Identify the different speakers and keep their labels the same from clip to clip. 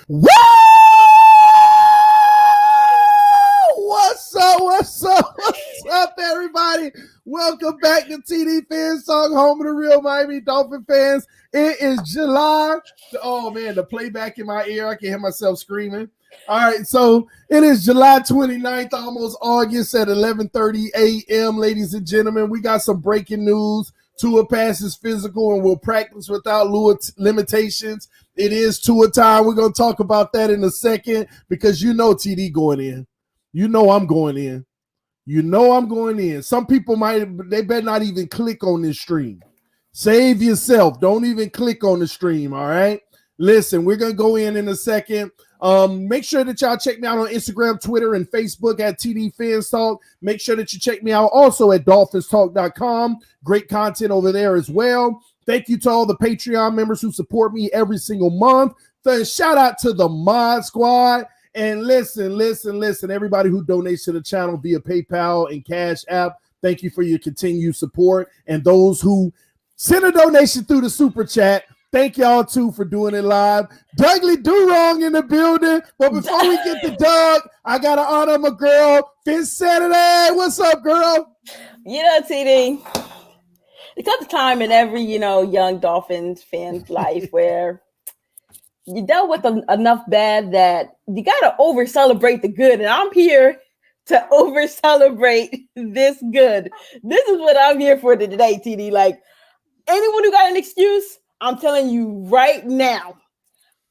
Speaker 1: Woo! What's up? What's up? What's up, everybody? Welcome back to TDPHINSTALK, home of the real Miami Dolphin fans. It is July. Oh, man, the playback in my ear. I can hear myself screaming. All right, so it is July 29th, almost August at 11:30 a.m., ladies and gentlemen. We got some breaking news. Tua passes physical and will practice without limitations. It is Tua time. We're going to talk about that in a second because you know TD going in. You know I'm going in. You know I'm going in. Some people they better not even click on this stream. Save yourself. Don't even click on the stream, all right? Listen, we're going to go in a second. Make sure that y'all check me out on Instagram, Twitter, and Facebook at TDPHINSTALK. Make sure that you check me out also at dolphinstalk.com. Great content over there as well. Thank you to all the Patreon members who support me every single month. Shout out to the Mod Squad. And listen, everybody who donates to the channel via PayPal and Cash App, thank you for your continued support. And those who send a donation through the Super Chat, thank y'all, too, for doing it live. Dougly Do Wrong in the building. But before we get to Doug, I got to honor my girl, Fitzpatrick. What's up, girl?
Speaker 2: You know, TD, there comes a time in every, young Dolphins fan's life where you dealt with enough bad that you got to over-celebrate the good. And I'm here to over-celebrate this good. This is what I'm here for today, TD. Like, anyone who got an excuse, I'm telling you right now,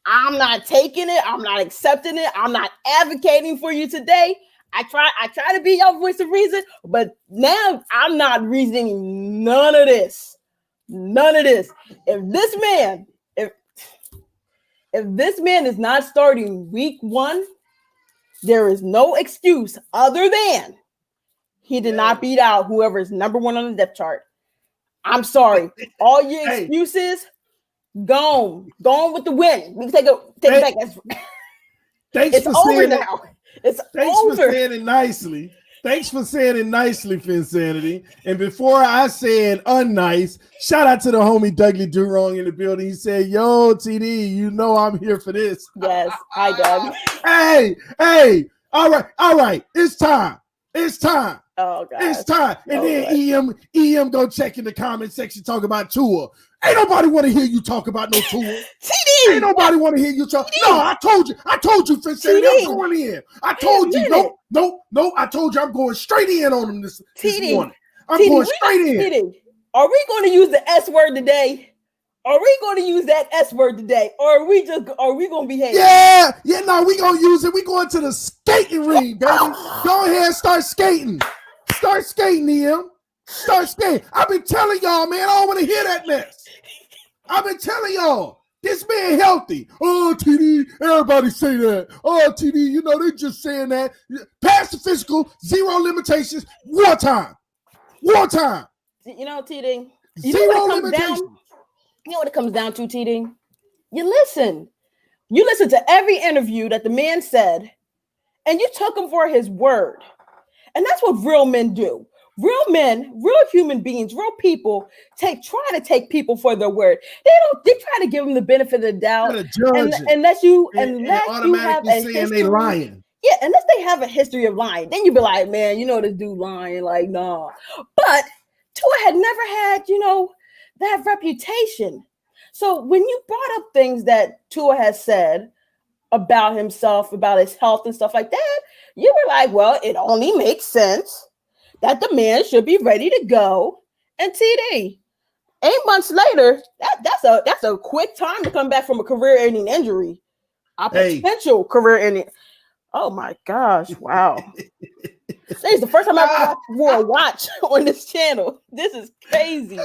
Speaker 2: I'm not taking it. I'm not accepting it. I'm not advocating for you today. I try to be your voice of reason, but now I'm not reasoning none of this. None of this. If this man is not starting week 1, there is no excuse other than he did not beat out whoever is number 1 on the depth chart. I'm sorry. All your excuses, gone with the win. We can take it back. It's over now. Thanks over.
Speaker 1: For saying it nicely. Thanks for saying it nicely, Finsanity. And before I say it unnice, shout out to the homie Dougly Do Wrong in the building. He said, yo, TD, you know I'm here for this.
Speaker 2: Yes. Hi, Doug.
Speaker 1: Hey. All right. It's time.
Speaker 2: Oh, God.
Speaker 1: It's time. And then EM go check in the comment section talk about Tua. Ain't nobody want to hear you talk about no Tua.
Speaker 2: TD!
Speaker 1: Ain't nobody want to hear you talk. TD. No, I told you, Fitzpatrick, I'm going in. I told you, no, I told you I'm going straight in on him this morning. I'm going straight in.
Speaker 2: TD. Are we going to use the S word today? Are we going to use that S word today? Or are we going to behave?
Speaker 1: Yeah, no, we going to use it. We going to the skating ring, baby. Go ahead and start skating. Start skating, EM. Start skating. I've been telling y'all, man, I don't want to hear that mess. I've been telling y'all, this man healthy. Oh, TD, everybody say that. Oh, TD, they just saying that. Pass the physical, 0 limitations, wartime.
Speaker 2: TD.
Speaker 1: Zero limitations.
Speaker 2: You know what it comes down to, TD? You listen. You listen to every interview that the man said, and you took him for his word. And that's what real men do. Real men, real human beings, real people try to take people for their word. They try to give them the benefit of the doubt. Unless you have a history,
Speaker 1: they lying.
Speaker 2: Yeah, unless they have a history of lying. Then you be like, man, this dude lying. Like, nah. But Tua had never had, that reputation. So when you brought up things that Tua has said about himself, about his health and stuff like that, you were like, well, it only makes sense that the man should be ready to go. And TD, 8 months later, that's a quick time to come back from a career-ending injury, a potential career-ending. Oh my gosh! Wow, this is the first time I ever wore a watch on this channel. This is crazy.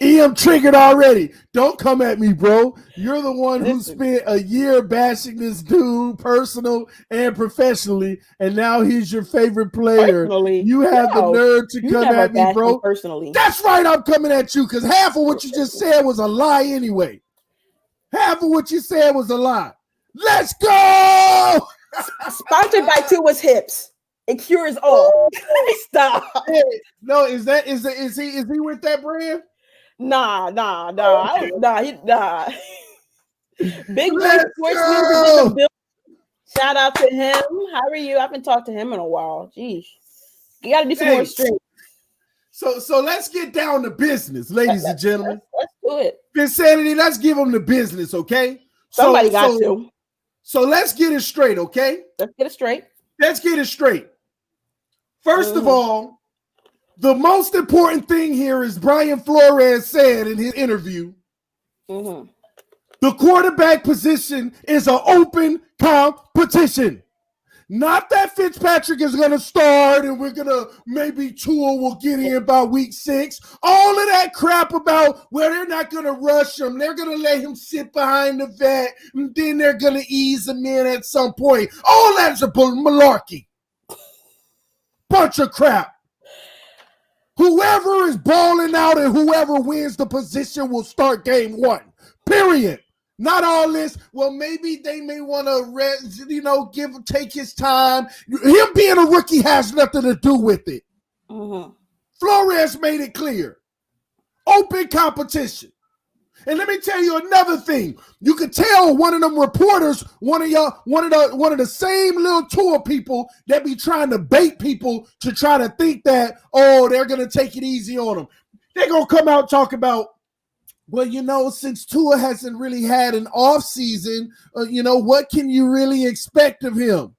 Speaker 1: EM triggered already. Don't come at me, bro. You're the one who spent a year bashing this dude personal and professionally, and now he's your favorite player. You have the nerve to come at me, bro.
Speaker 2: Personally.
Speaker 1: That's right, I'm coming at you because half of what you just said was a lie anyway. Half of what you said was a lie. Let's go!
Speaker 2: Sponsored by Tua's Hips. It cures all. Stop.
Speaker 1: Hey, no, is he with that brand?
Speaker 2: Nah. Big boy
Speaker 1: Let's
Speaker 2: sportsman is in
Speaker 1: go.
Speaker 2: the building. Shout out to him. How are you? I haven't talked to him in a while. Jeez. You got to do some more streams.
Speaker 1: So let's get down to business, ladies and gentlemen.
Speaker 2: Let's do it.
Speaker 1: Insanity, let's give them the business, okay?
Speaker 2: Somebody got to.
Speaker 1: So let's get it straight, okay?
Speaker 2: Let's get it straight.
Speaker 1: First of all, the most important thing here is Brian Flores said in his interview, the quarterback position is an open competition. Not that Fitzpatrick is going to start and we're going to maybe Tua will get in by week 6. All of that crap about where they're not going to rush him. They're going to let him sit behind the vet and then they're going to ease him in at some point. All that's a malarkey. Bunch of crap. Whoever is balling out and whoever wins the position will start game 1. Period. Not all this. Well, maybe they may want to, take his time. Him being a rookie has nothing to do with it. Flores made it clear. Open competition. And let me tell you another thing. You could tell one of them reporters, one of the same little tour people that be trying to bait people to try to think that, they're gonna take it easy on them. They're gonna come out and talk about, well, since Tua hasn't really had an off season, what can you really expect of him?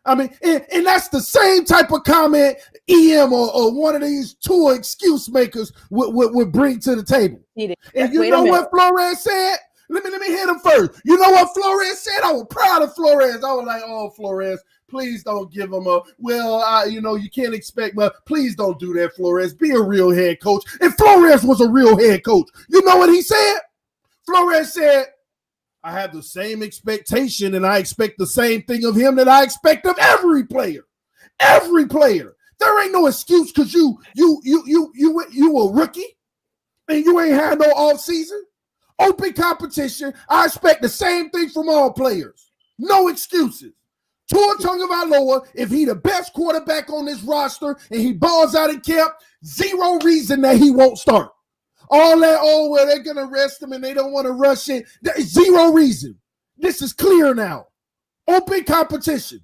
Speaker 1: I mean, and that's the same type of comment EM or one of these Tua excuse makers would bring to the table. And you know what Flores said? Let me hit him first. You know what Flores said? I was proud of Flores. I was like, Flores, please don't give him you can't expect much. Please don't do that, Flores. Be a real head coach. And Flores was a real head coach. You know what he said? Flores said, I have the same expectation and I expect the same thing of him that I expect of every player. Every player. There ain't no excuse because you a rookie and you ain't had no off season. Open competition. I expect the same thing from all players. No excuses. Tua Tagovailoa, if he the best quarterback on this roster and he balls out in camp, zero reason that he won't start. All that, they're going to rest him and they don't want to rush it. There's zero reason. This is clear now. Open competition.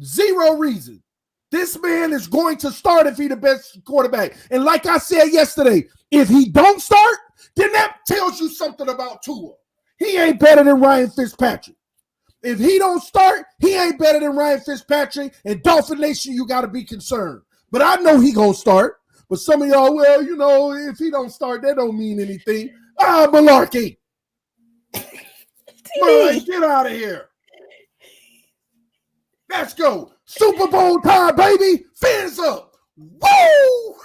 Speaker 1: Zero reason. This man is going to start if he's the best quarterback. And like I said yesterday, if he don't start, then that tells you something about Tua. He ain't better than Ryan Fitzpatrick. If he don't start, he ain't better than Ryan Fitzpatrick. And Dolphin Nation, you got to be concerned. But I know he going to start. But some of y'all, if he don't start, that don't mean anything. Malarkey. Get out of here. Let's go. Super Bowl time, baby. Fans up. Woo!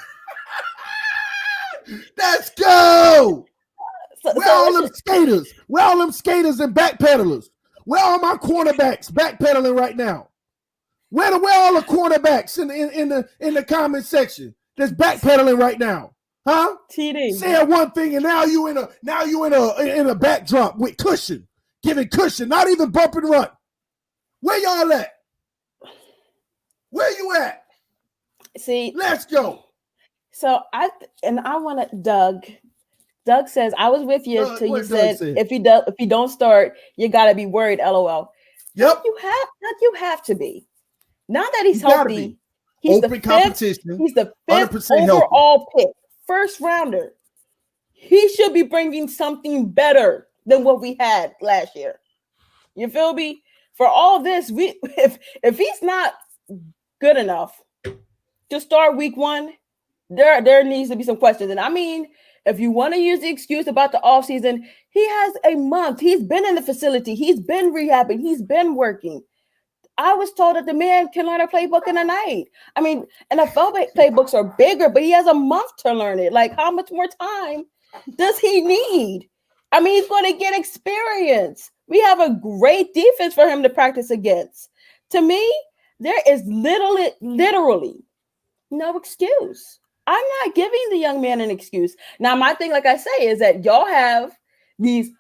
Speaker 1: Let's go. Where all them skaters? Where all them skaters and backpedalers? Where all my cornerbacks backpedaling right now? Where all the cornerbacks in the comment section that's backpedaling right now? Huh?
Speaker 2: TD.
Speaker 1: Saying one thing and now you in a backdrop with cushion, giving cushion, not even bump and run. Where y'all at? Where you at?
Speaker 2: See,
Speaker 1: let's go.
Speaker 2: So I want to Doug says, I was with you till you said if he don't start, you gotta be worried. LOL.
Speaker 1: Yep.
Speaker 2: You have to be. Now that he's healthy, he's the fifth overall pick, first rounder. He should be bringing something better than what we had last year. You feel me? For all this, if he's not good enough to start week 1, there needs to be some questions. And I mean, if you want to use the excuse about the offseason, he has a month. He's been in the facility. He's been rehabbing. He's been working. I was told that the man can learn a playbook in a night. I mean, NFL playbooks are bigger, but he has a month to learn it. Like, how much more time does he need? I mean, he's going to get experience. We have a great defense for him to practice against. To me, there is literally no excuse. I'm not giving the young man an excuse. Now, my thing, like I say, is that y'all have these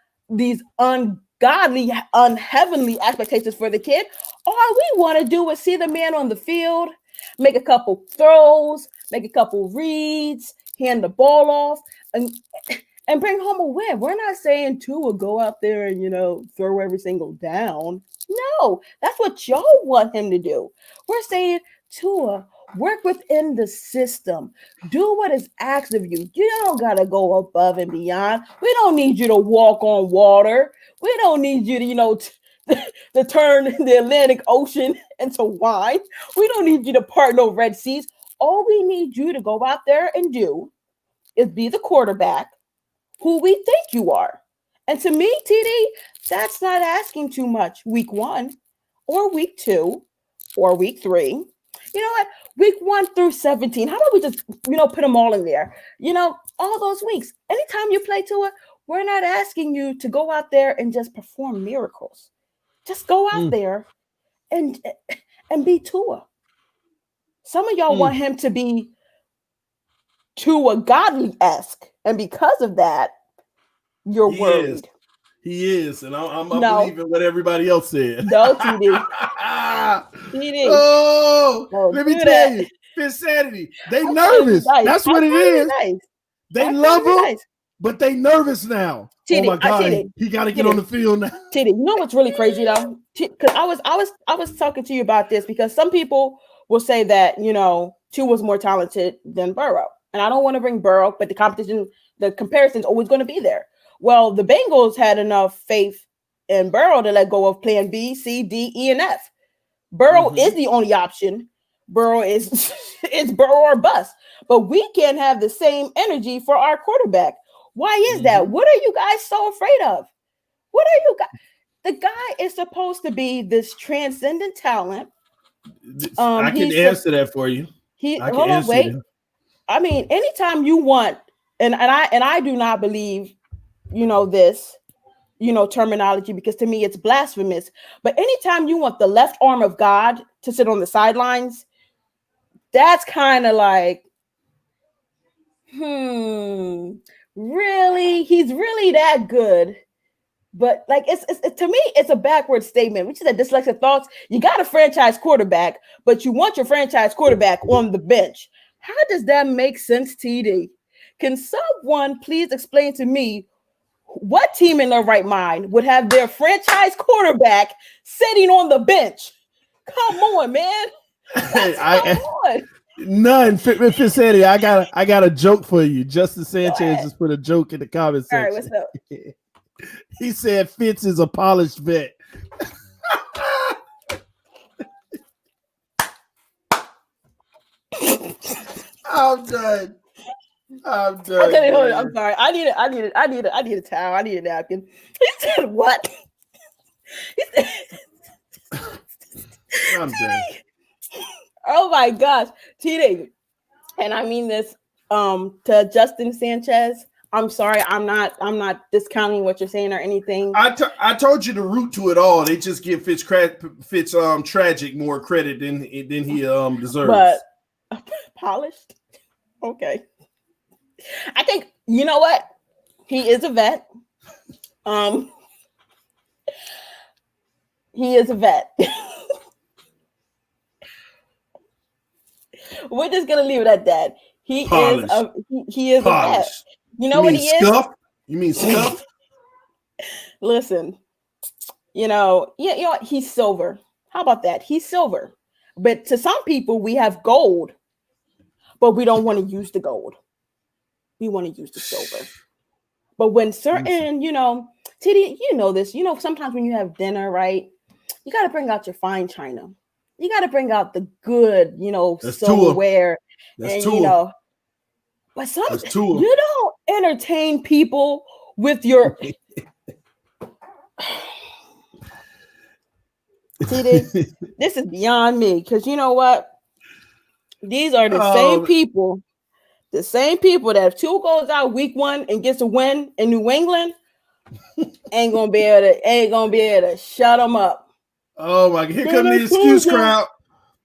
Speaker 2: ungodly, unheavenly expectations for the kid. All we want to do is see the man on the field, make a couple throws, make a couple reads. hand the ball off, and bring home a win. We're not saying Tua go out there and, throw every single down. No, that's what y'all want him to do. We're saying, Tua, work within the system. Do what is asked of you. You don't got to go above and beyond. We don't need you to walk on water. We don't need you to, to turn the Atlantic Ocean into wine. We don't need you to part no Red Seas. All we need you to go out there and do is be the quarterback who we think you are. And to me, TD, that's not asking too much. Week 1 or week 2 or week 3. You know what? Week 1 through 17. How about we just, put them all in there? All those weeks. Anytime you play Tua, we're not asking you to go out there and just perform miracles. Just go out there and be Tua. Some of y'all want him to be Tua godly-esque. And because of that, you're worried.
Speaker 1: He is. And I'm believing what everybody else said.
Speaker 2: No, TD. TD.
Speaker 1: Oh, let me tell you. Fitzpatrick, they nervous. That's what it is. They love him, but they nervous now. TD, oh my God, he got to get on the field now.
Speaker 2: TD, you know what's really crazy though? Because I was talking to you about this because some people will say that Tua was more talented than Burrow, and I don't want to bring Burrow, but the comparison is always going to be there. Well, the Bengals had enough faith in Burrow to let go of plan B, C, D, E, and F. Burrow is the only option. Burrow is Burrow or bust. But we can't have the same energy for our quarterback. Why is that? What are you guys so afraid of? What are you guys? The guy is supposed to be this transcendent talent.
Speaker 1: I can answer that for you.
Speaker 2: I mean, anytime you want, and I do not believe, this, terminology, because to me it's blasphemous. But anytime you want the left arm of God to sit on the sidelines, that's kind of like, really? He's really that good? But like, it's to me, it's a backward statement, which is a dyslexic thoughts. You got a franchise quarterback, but you want your franchise quarterback on the bench. How does that make sense, TD? Can someone please explain to me what team in their right mind would have their franchise quarterback sitting on the bench? Come on, man. Come on.
Speaker 1: None. Fitzpatrick, I got a joke for you. Justin Sanchez just put a joke in the comment section.
Speaker 2: All right, what's up?
Speaker 1: He said Fitz is a polished vet. I'm done. I'm
Speaker 2: sorry. I need a towel. I need a napkin. He said what? He said,
Speaker 1: I'm done.
Speaker 2: Oh my gosh, TD. And I mean this to Justin Sanchez. I'm sorry, I'm not discounting what you're saying or anything.
Speaker 1: I told you to root to it all. They just give Fitz tragic more credit than he deserves.
Speaker 2: But polished? Okay. I think you know what? He is a vet. He is a vet. We're just gonna leave it at that. He is a vet. You know what he is?
Speaker 1: Scuff? You mean scuff?
Speaker 2: Listen, he's silver. How about that? He's silver. But to some people, we have gold, but we don't want to use the gold. We want to use the silver. But when certain, TD, this, sometimes when you have dinner, right, you got to bring out your fine china. You got to bring out the good, silverware.
Speaker 1: That's
Speaker 2: and, but you don't entertain people with your TD, this is beyond me, because you know what? These are the same people that if Tua goes out week 1 and gets a win in New England, ain't gonna be able to shut them up.
Speaker 1: Oh my God! Here come the excuse crowd.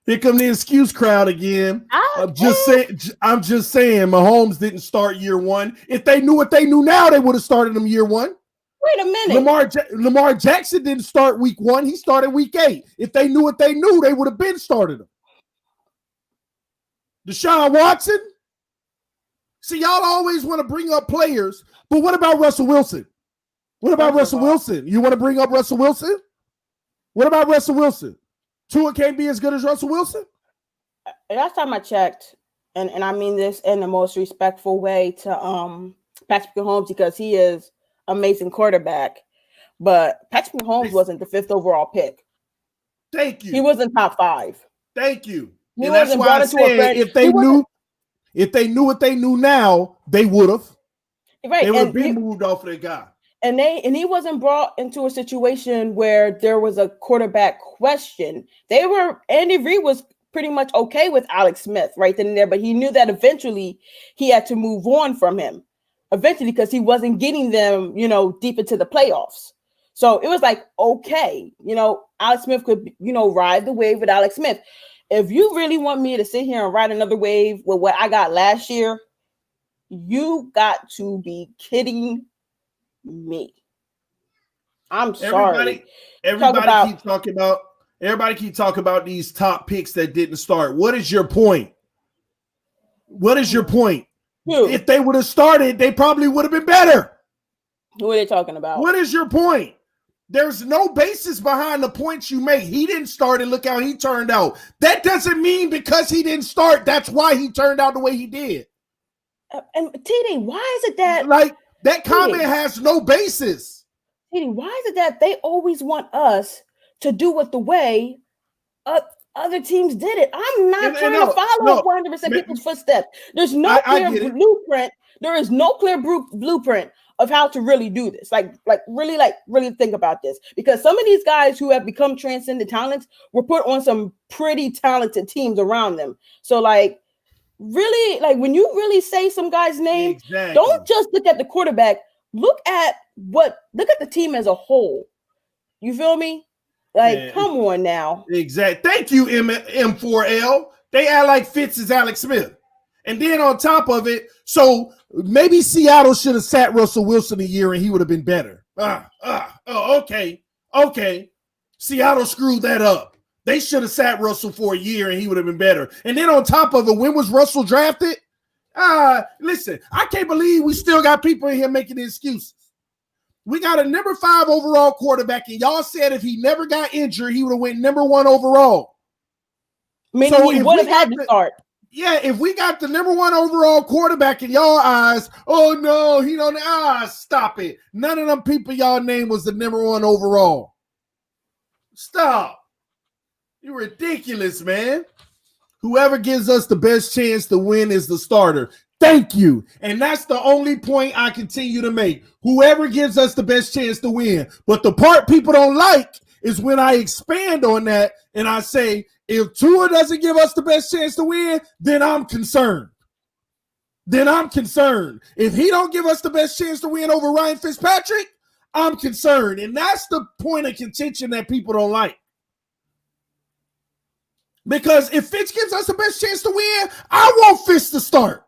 Speaker 1: Here come the excuse crowd again. I'm just saying. Mahomes didn't start year 1. If they knew what they knew now, they would have started him year 1.
Speaker 2: Wait a minute.
Speaker 1: Lamar Jackson didn't start week 1. He started week 8. If they knew what they knew, they would have been started him. Deshaun Watson See, y'all always want to bring up players, but what about Russell Wilson? What about Russell Wilson? You want to bring up Russell Wilson? What about Russell Wilson? Tua can't be as good as Russell Wilson?
Speaker 2: Last time I checked, and I mean this in the most respectful way to Patrick Mahomes, because he is amazing quarterback, but Patrick Mahomes wasn't the 5th overall pick.
Speaker 1: Thank you.
Speaker 2: He wasn't top 5.
Speaker 1: Thank you.
Speaker 2: He
Speaker 1: and that's why I said if they knew what they knew now, they would have.
Speaker 2: Right.
Speaker 1: They would have been moved off of their guy.
Speaker 2: And he wasn't brought into a situation where there was a quarterback question. Andy Reid was pretty much okay with Alex Smith right then and there, but he knew that eventually he had to move on from him. Eventually, because he wasn't getting them, deep into the playoffs. So it was like, okay, Alex Smith could, ride the wave with Alex Smith. If you really want me to sit here and ride another wave with what I got last year, you got to be kidding me. I'm sorry.
Speaker 1: Everybody keep talking about these top picks that didn't start. What is your point? If they would have started, they probably would have been better.
Speaker 2: Who are they talking about?
Speaker 1: What is your point? There's no basis behind the points you make. He didn't start and look how he turned out. That doesn't mean because he didn't start, that's why he turned out the way he did.
Speaker 2: And TD, why is it that
Speaker 1: that comment has no basis?
Speaker 2: TD, why is it that they always want us to do it the way other teams did it? I'm not trying to follow 100% people's footsteps. There's no clear blueprint. There is no clear blueprint of how to really do this. Really think about this, because some of these guys who have become transcendent talents were put on some pretty talented teams around them. So really, when you really say some guy's name, don't just look at the quarterback. Look at the team as a whole. You feel me? Come on now.
Speaker 1: Exactly. Thank you, M4L. They act like Fitz is Alex Smith. And then on top of it, so maybe Seattle should have sat Russell Wilson a year and he would have been better. Okay. Seattle screwed that up. They should have sat Russell for a year and he would have been better. And then on top of it, when was Russell drafted? Listen, I can't believe we still got people in here making excuses. We got a number 5 overall quarterback, and y'all said if he never got injured, he would have went number 1 overall.
Speaker 2: Meaning he would have had to start.
Speaker 1: Yeah, if we got the number 1 overall quarterback in y'all eyes, oh no, he don't. Stop it. None of them people y'all name was the number 1 overall. Stop. You're ridiculous, man. Whoever gives us the best chance to win is the starter. Thank you. And that's the only point I continue to make. Whoever gives us the best chance to win. But the part people don't like is when I expand on that and I say, if Tua doesn't give us the best chance to win, then I'm concerned. If he don't give us the best chance to win over Ryan Fitzpatrick, I'm concerned. And that's the point of contention that people don't like. Because if Fitz gives us the best chance to win, I want Fitz to start.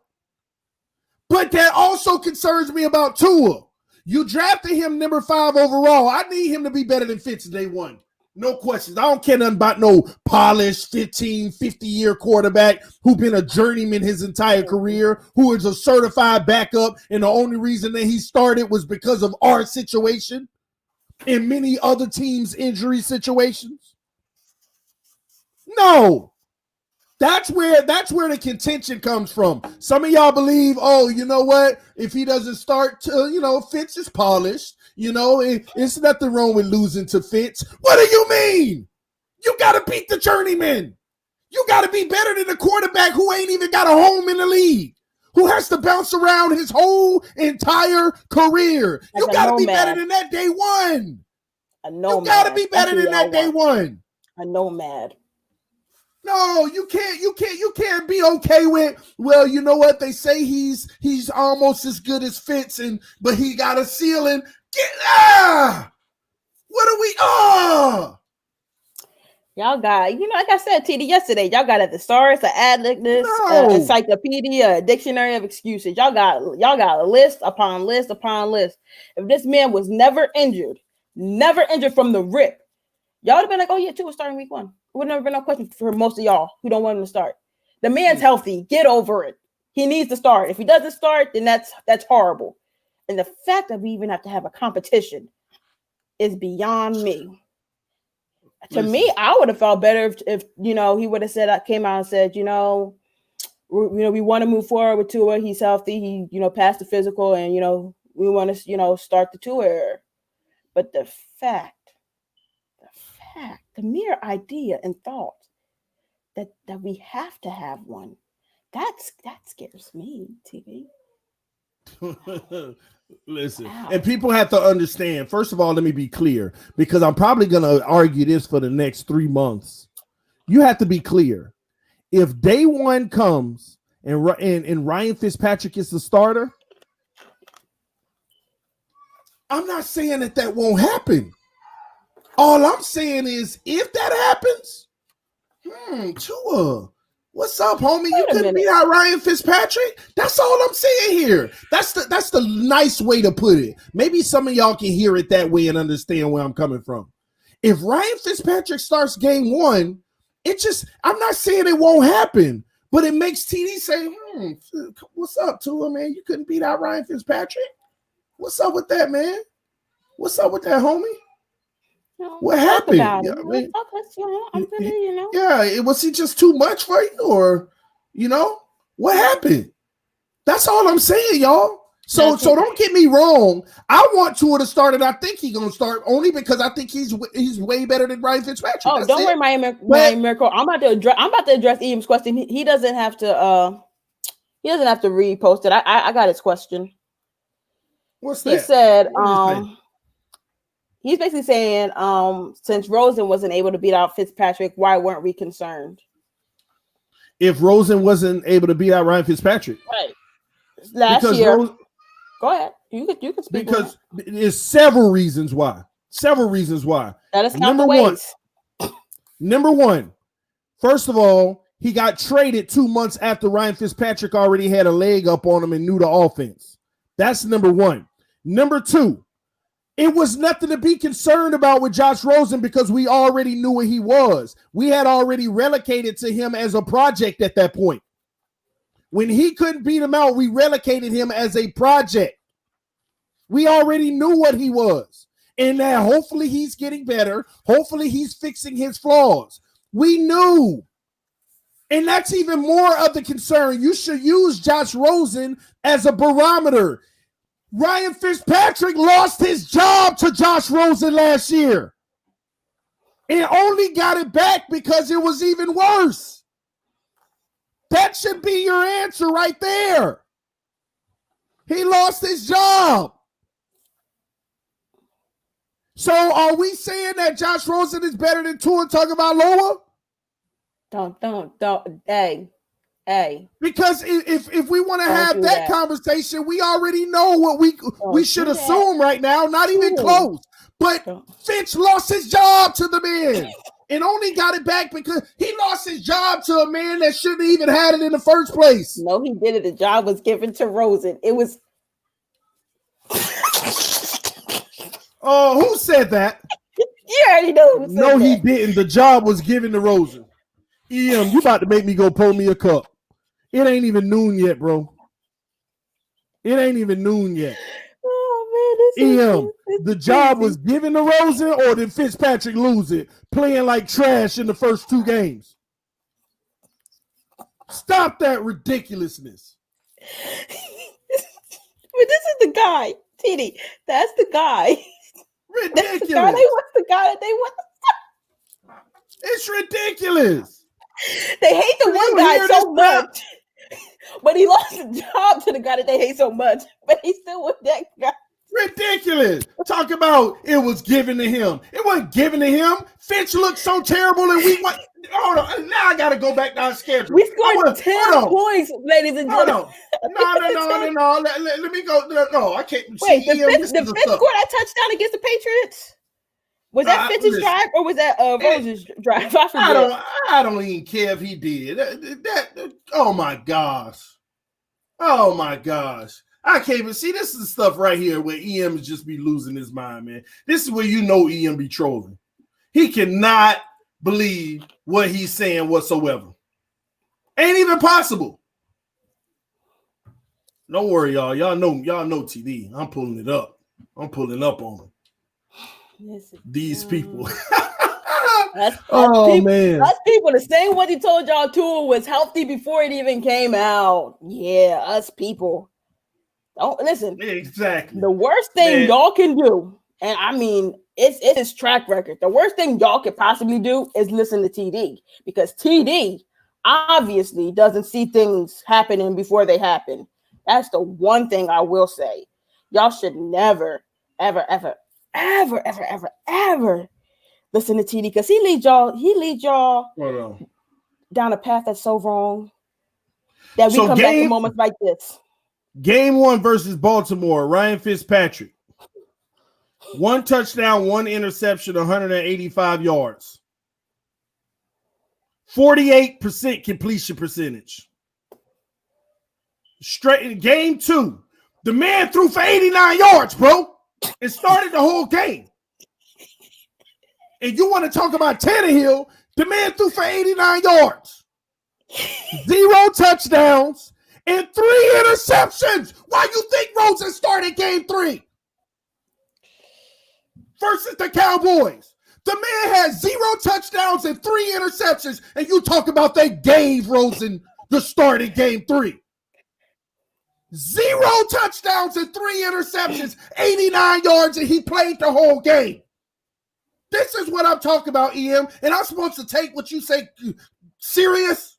Speaker 1: But that also concerns me about Tua. You drafted him number 5 overall. I need him to be better than Fitz day 1. No questions. I don't care nothing about no polished 15, 50-year quarterback who been a journeyman his entire career, who is a certified backup, and the only reason that he started was because of our situation and many other teams' injury situations. No. That's where the contention comes from. Some of y'all believe, oh, you know what? If he doesn't start, Fitz is polished. It's nothing wrong with losing to Fitz. What do you mean? You got to beat the journeyman. You got to be better than the quarterback who ain't even got a home in the league, who has to bounce around his whole entire career. You got to be better than that day 1. You got to be better than that day 1.
Speaker 2: A nomad.
Speaker 1: No, you can't be okay with, well, you know what? They say he's almost as good as Fitz, but he got a ceiling. What are we?
Speaker 2: Y'all got, like I said, TD, yesterday, y'all got a thesaurus, an ad list, encyclopedia, a dictionary of excuses. Y'all got a list upon list upon list. If this man was never injured from the rip, y'all would have been like, oh yeah, Tua was starting week 1. Would never been no question for most of y'all who don't want him to start. The man's healthy. Get over it. He needs to start. If he doesn't start, then that's horrible. And the fact that we even have to have a competition is beyond me. To me, I would have felt better if he would have said, came out and said, we want to move forward with Tua. He's healthy. He passed the physical, and we want to start the Tua. But the mere idea and thought that we have to have one, that scares me, TV.
Speaker 1: Listen, and people have to understand. First of all, let me be clear, because I'm probably going to argue this for the next 3 months. You have to be clear. If day one comes and Ryan Fitzpatrick is the starter, I'm not saying that won't happen. All I'm saying is, if that happens, Tua, what's up, homie? You couldn't beat out Ryan Fitzpatrick? That's all I'm saying here. That's the nice way to put it. Maybe some of y'all can hear it that way and understand where I'm coming from. If Ryan Fitzpatrick starts game one, I'm not saying it won't happen, but it makes TD say, what's up, Tua, man? You couldn't beat out Ryan Fitzpatrick? What's up with that, man? What's up with that, homie? What happened? Was he just too much for you, or what happened? That's all I'm saying, y'all. So don't get me wrong. I want Tua to start, and I think he's gonna start only because I think he's way better than Ryan Fitzpatrick.
Speaker 2: Oh,
Speaker 1: That's
Speaker 2: don't worry, Miami Miracle. I'm about to address Ian's question. He doesn't have to. He doesn't have to repost it. I got his question.
Speaker 1: What's that?
Speaker 2: He said, he's basically saying, since Rosen wasn't able to beat out Fitzpatrick, why weren't we concerned?
Speaker 1: If Rosen wasn't able to beat out Ryan Fitzpatrick,
Speaker 2: right? Last year. Go ahead. You can speak.
Speaker 1: Because there's several reasons why.
Speaker 2: That is
Speaker 1: Number one. First of all, he got traded 2 months after Ryan Fitzpatrick already had a leg up on him and knew the offense. That's number one. Number two, it was nothing to be concerned about with Josh Rosen because we already knew what he was. We had already relocated to him as a project at that point. When he couldn't beat him out, we relocated him as a project. We already knew what he was. And that hopefully he's getting better. Hopefully he's fixing his flaws. We knew. And that's even more of the concern. You should use Josh Rosen as a barometer. Ryan Fitzpatrick lost his job to Josh Rosen last year and only got it back because it was even worse. That should be your answer right there. He lost his job. So are we saying that Josh Rosen is better than Tua Tagovailoa?
Speaker 2: Don't. Hey.
Speaker 1: Because if we want to have that conversation, we already know what we should assume right now. Not even close. But Fitch lost his job to the man and only got it back because he lost his job to a man that shouldn't have even had it in the first place.
Speaker 2: No, he did it. The job was given to Rosen. It was.
Speaker 1: Oh, who said that?
Speaker 2: You already know who said
Speaker 1: No,
Speaker 2: that.
Speaker 1: he didn't. The job was given to Rosen. EM, you about to make me go pull me a cup. It ain't even noon yet, bro. It ain't even noon yet.
Speaker 2: Oh, man.
Speaker 1: The job was given to Rosen, or did Fitzpatrick lose it playing like trash in the first 2 games? Stop that ridiculousness.
Speaker 2: But this is the guy, TD. That's the guy.
Speaker 1: Ridiculous.
Speaker 2: That's the guy that they want.
Speaker 1: It's ridiculous.
Speaker 2: They hate the one guy so much, but he lost the job to the guy that they hate so much, but he's still with that guy.
Speaker 1: Ridiculous. Talk about it was given to him. It wasn't given to him. Fitch looked so terrible, and we went. Hold on. Now I got to go back down schedule.
Speaker 2: We scored 10 points, ladies and gentlemen.
Speaker 1: No. Let me go. No, I can't.
Speaker 2: Wait, the Fitch scored that touchdown against the Patriots? Was that Fitch's drive or was that Rose's drive? I forget.
Speaker 1: I don't even care if he did. Oh my gosh. I can't even see. This is the stuff right here where EM is just be losing his mind, man. This is where you know EM be trolling. He cannot believe what he's saying whatsoever. Ain't even possible. Don't worry, y'all. Y'all know TD. I'm pulling it up. I'm pulling up on them. These people.
Speaker 2: That's
Speaker 1: oh
Speaker 2: people,
Speaker 1: man.
Speaker 2: Us people, the same what he told y'all Tua was healthy before it even came out. Yeah, us people. Don't listen.
Speaker 1: Exactly.
Speaker 2: The worst thing y'all can do, and I mean it's his track record. The worst thing y'all could possibly do is listen to TD, because TD obviously doesn't see things happening before they happen. That's the one thing I will say. Y'all should never, ever, ever, ever, ever, ever, ever listen to TD, because he leads y'all down a path that's so wrong that we come back to moments like this.
Speaker 1: Game 1 versus Baltimore, Ryan Fitzpatrick. 1 touchdown, 1 interception, 185 yards. 48% completion percentage. Straight in game 2, the man threw for 89 yards, bro, and started the whole game. And you want to talk about Tannehill, the man threw for 89 yards. 0 touchdowns and 3 interceptions. Why you think Rosen started game 3 versus the Cowboys? The man had 0 touchdowns and 3 interceptions, and you talk about they gave Rosen the start in game 3. 0 touchdowns and 3 interceptions, 89 yards, and he played the whole game. This is what I'm talking about, EM, and I'm supposed to take what you say serious?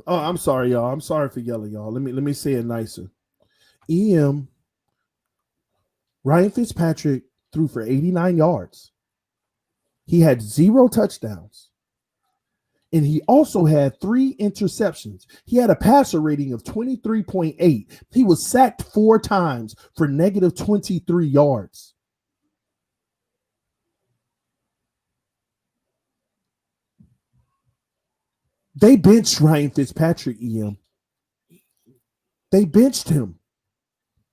Speaker 1: Oh, I'm sorry, y'all. I'm sorry for yelling, y'all. Let me say it nicer. EM, Ryan Fitzpatrick threw for 89 yards. He had 0 touchdowns. And he also had 3 interceptions. He had a passer rating of 23.8. He was sacked 4 times for negative 23 yards. They benched Ryan Fitzpatrick, EM. They benched him.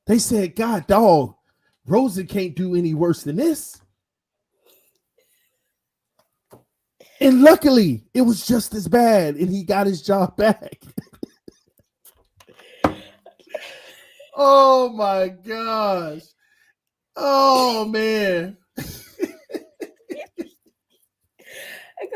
Speaker 1: They said, God, dog, Rosen can't do any worse than this. And luckily, it was just as bad, and he got his job back. Oh, my gosh. Oh, man.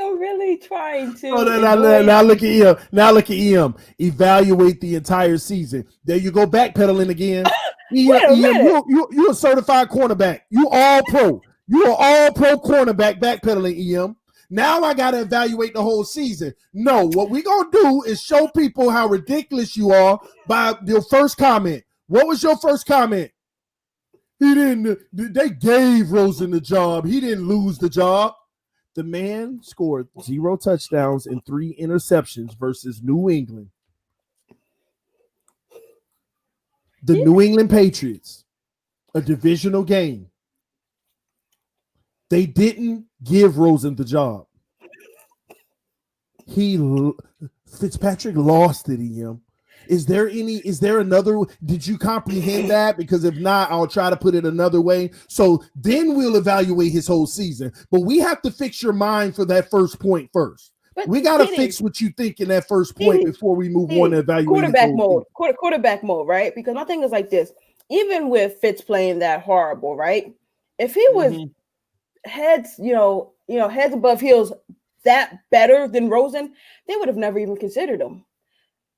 Speaker 2: I'm really trying to.
Speaker 1: Oh, now look at EM. Now look at EM. Evaluate the entire season. There you go, backpedaling again. EM, you're a certified cornerback. You all pro. You are all pro cornerback, backpedaling, EM. Now I got to evaluate the whole season. No, what we're going to do is show people how ridiculous you are by your first comment. What was your first comment? They gave Rosen the job. He didn't lose the job. The man scored 0 touchdowns and 3 interceptions versus New England. The New England Patriots, a divisional game. They didn't give Rosen the job. Fitzpatrick lost it, EM. Is there another? Did you comprehend that? Because if not, I'll try to put it another way. So then we'll evaluate his whole season. But we have to fix your mind for that first point first. But we got to fix what you think in that first point before we move on to evaluate
Speaker 2: quarterback mode, right? Because my thing is like this. Even with Fitz playing that horrible, right? If he was heads above heels that better than Rosen, they would have never even considered him.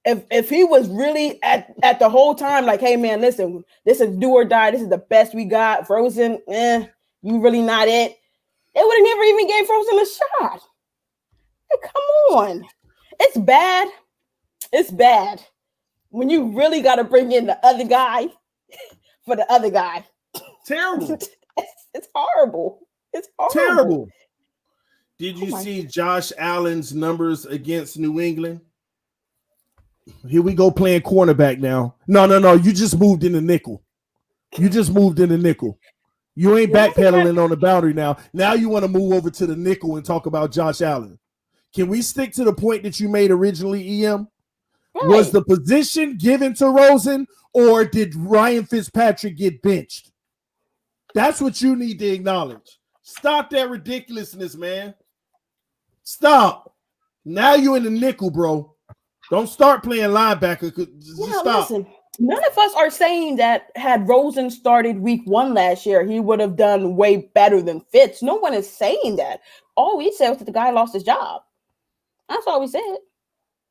Speaker 2: If he was really at the whole time, like, hey man, listen, this is do or die. This is the best we got. Rosen, you really not it. They would have never even gave Rosen a shot. Hey, come on. It's bad. It's bad when you really got to bring in the other guy for the other guy.
Speaker 1: Terrible.
Speaker 2: It's horrible. It's horrible.
Speaker 1: Terrible. Did you see Josh Allen's numbers against New England? Here we go playing cornerback now. No. You just moved in the nickel. You ain't backpedaling on the boundary now. Now you want to move over to the nickel and talk about Josh Allen. Can we stick to the point that you made originally, EM? Right. Was the position given to Rosen, or did Ryan Fitzpatrick get benched? That's what you need to acknowledge. Stop that ridiculousness, man. Stop. Now you're in the nickel, bro. Don't start playing linebacker. Just stop.
Speaker 2: Listen, none of us are saying that had Rosen started week 1 last year, he would have done way better than Fitz. No one is saying that. All we said was that the guy lost his job. That's all we said.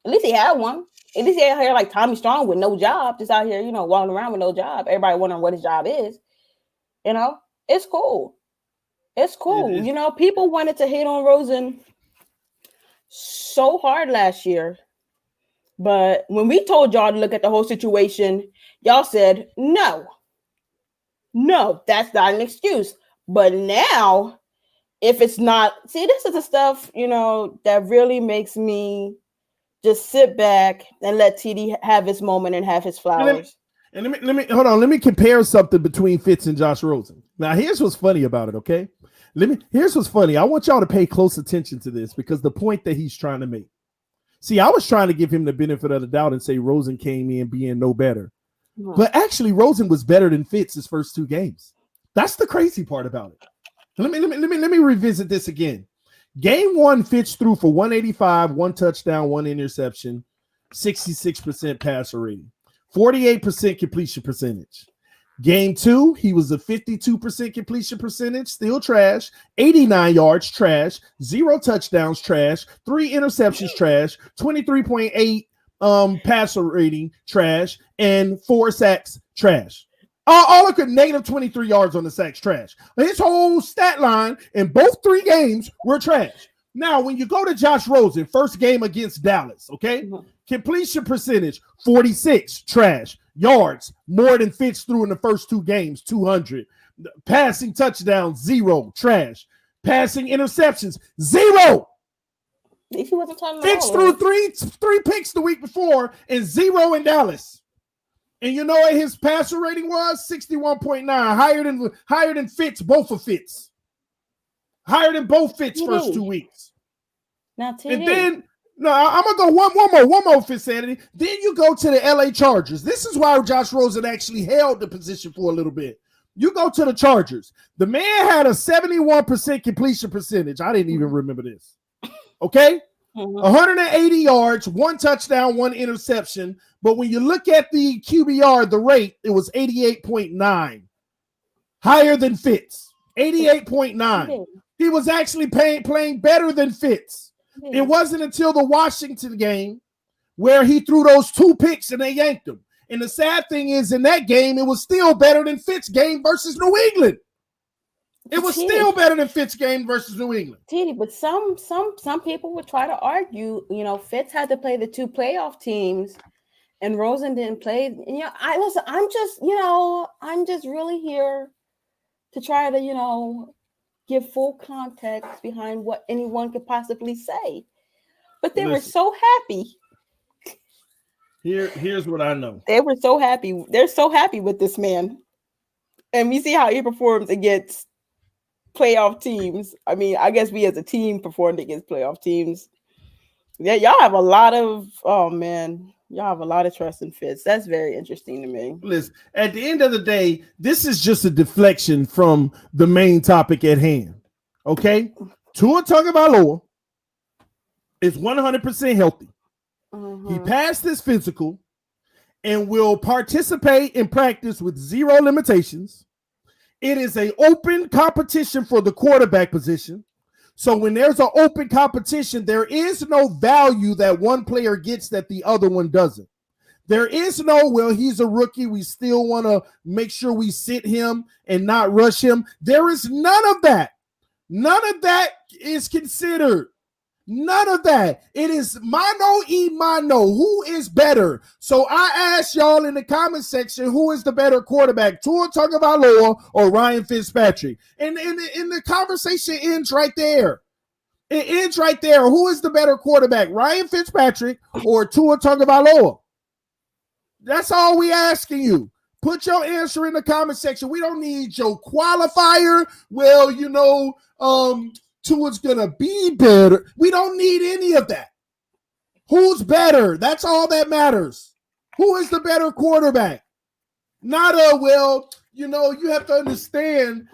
Speaker 2: At least he had one. At least he out here like Tommy Strong with no job, just out here, walking around with no job. Everybody wondering what his job is. It's cool. It's cool. People wanted to hate on Rosen so hard last year. But when we told y'all to look at the whole situation, y'all said, no, that's not an excuse. But now, if it's not, see, this is the stuff, that really makes me just sit back and let TD have his moment and have his flowers.
Speaker 1: And let me hold on. Let me compare something between Fitz and Josh Rosen. Now, here's what's funny about it, okay? Here's what's funny. I want y'all to pay close attention to this because the point that he's trying to make. See, I was trying to give him the benefit of the doubt and say Rosen came in being no better. But actually, Rosen was better than Fitz his first 2 games. That's the crazy part about it. Let me revisit this again. Game 1, Fitz threw for 185, 1 touchdown, 1 interception, 66% passer rating, 48% completion percentage. Game 2, he was a 52% completion percentage, still trash, 89 yards, trash, 0 touchdowns, trash, 3 interceptions, trash, 23.8 passer rating, trash, and 4 sacks, trash. All of it, negative 23 yards on the sacks, trash. His whole stat line in both 3 games were trash. Now, when you go to Josh Rosen, first game against Dallas, okay? Completion percentage, 46, trash. Yards, more than Fitz threw in the first 2 games, 200. Passing touchdowns, 0, trash. Passing interceptions, 0. Fitz threw three picks the week before and 0 in Dallas. And you know what his passer rating was? 61.9, higher than Fitz, both of Fitz. Higher than both Fitz first 2 weeks.
Speaker 2: Now,
Speaker 1: and then, I'm going to go one more Fitzanity. Then you go to the LA Chargers. This is why Josh Rosen actually held the position for a little bit. You go to the Chargers. The man had a 71% completion percentage. I didn't even remember this. Okay? 180 yards, 1 touchdown, 1 interception. But when you look at the QBR, the rate, it was 88.9. Higher than Fitz. 88.9. He was actually playing better than Fitz. It wasn't until the Washington game where he threw those 2 picks and they yanked him. And the sad thing is, in that game, it was still better than Fitz game versus New England. It was still better than Fitz game versus New England.
Speaker 2: But some people would try to argue, Fitz had to play the 2 playoff teams and Rosen didn't play. I'm just really here to try to, give full context behind what anyone could possibly say. But they were so happy.
Speaker 1: Here's what I know.
Speaker 2: They were so happy. They're so happy with this man. And we see how he performs against playoff teams. I mean, I guess we as a team performed against playoff teams. Yeah, y'all have a lot of trust in Fitz. That's very interesting to me.
Speaker 1: Listen, at the end of the day, this is just a deflection from the main topic at hand. Okay? Tua Tagovailoa is 100% healthy. He passed his physical and will participate in practice with 0 limitations. It is an open competition for the quarterback position. So when there's an open competition, there is no value that one player gets that the other one doesn't. There is no, well, he's a rookie, we still want to make sure we sit him and not rush him. There is none of that. None of that is considered. None of that. It is mano y mano. Who is better? So I ask y'all in the comment section, who is the better quarterback, Tua Tagovailoa or Ryan Fitzpatrick? And the conversation ends right there. It ends right there. Who is the better quarterback, Ryan Fitzpatrick or Tua Tagovailoa? That's all we asking you. Put your answer in the comment section. We don't need your qualifier. Well, Tua's going to be better. We don't need any of that. Who's better? That's all that matters. Who is the better quarterback? Not you have to understand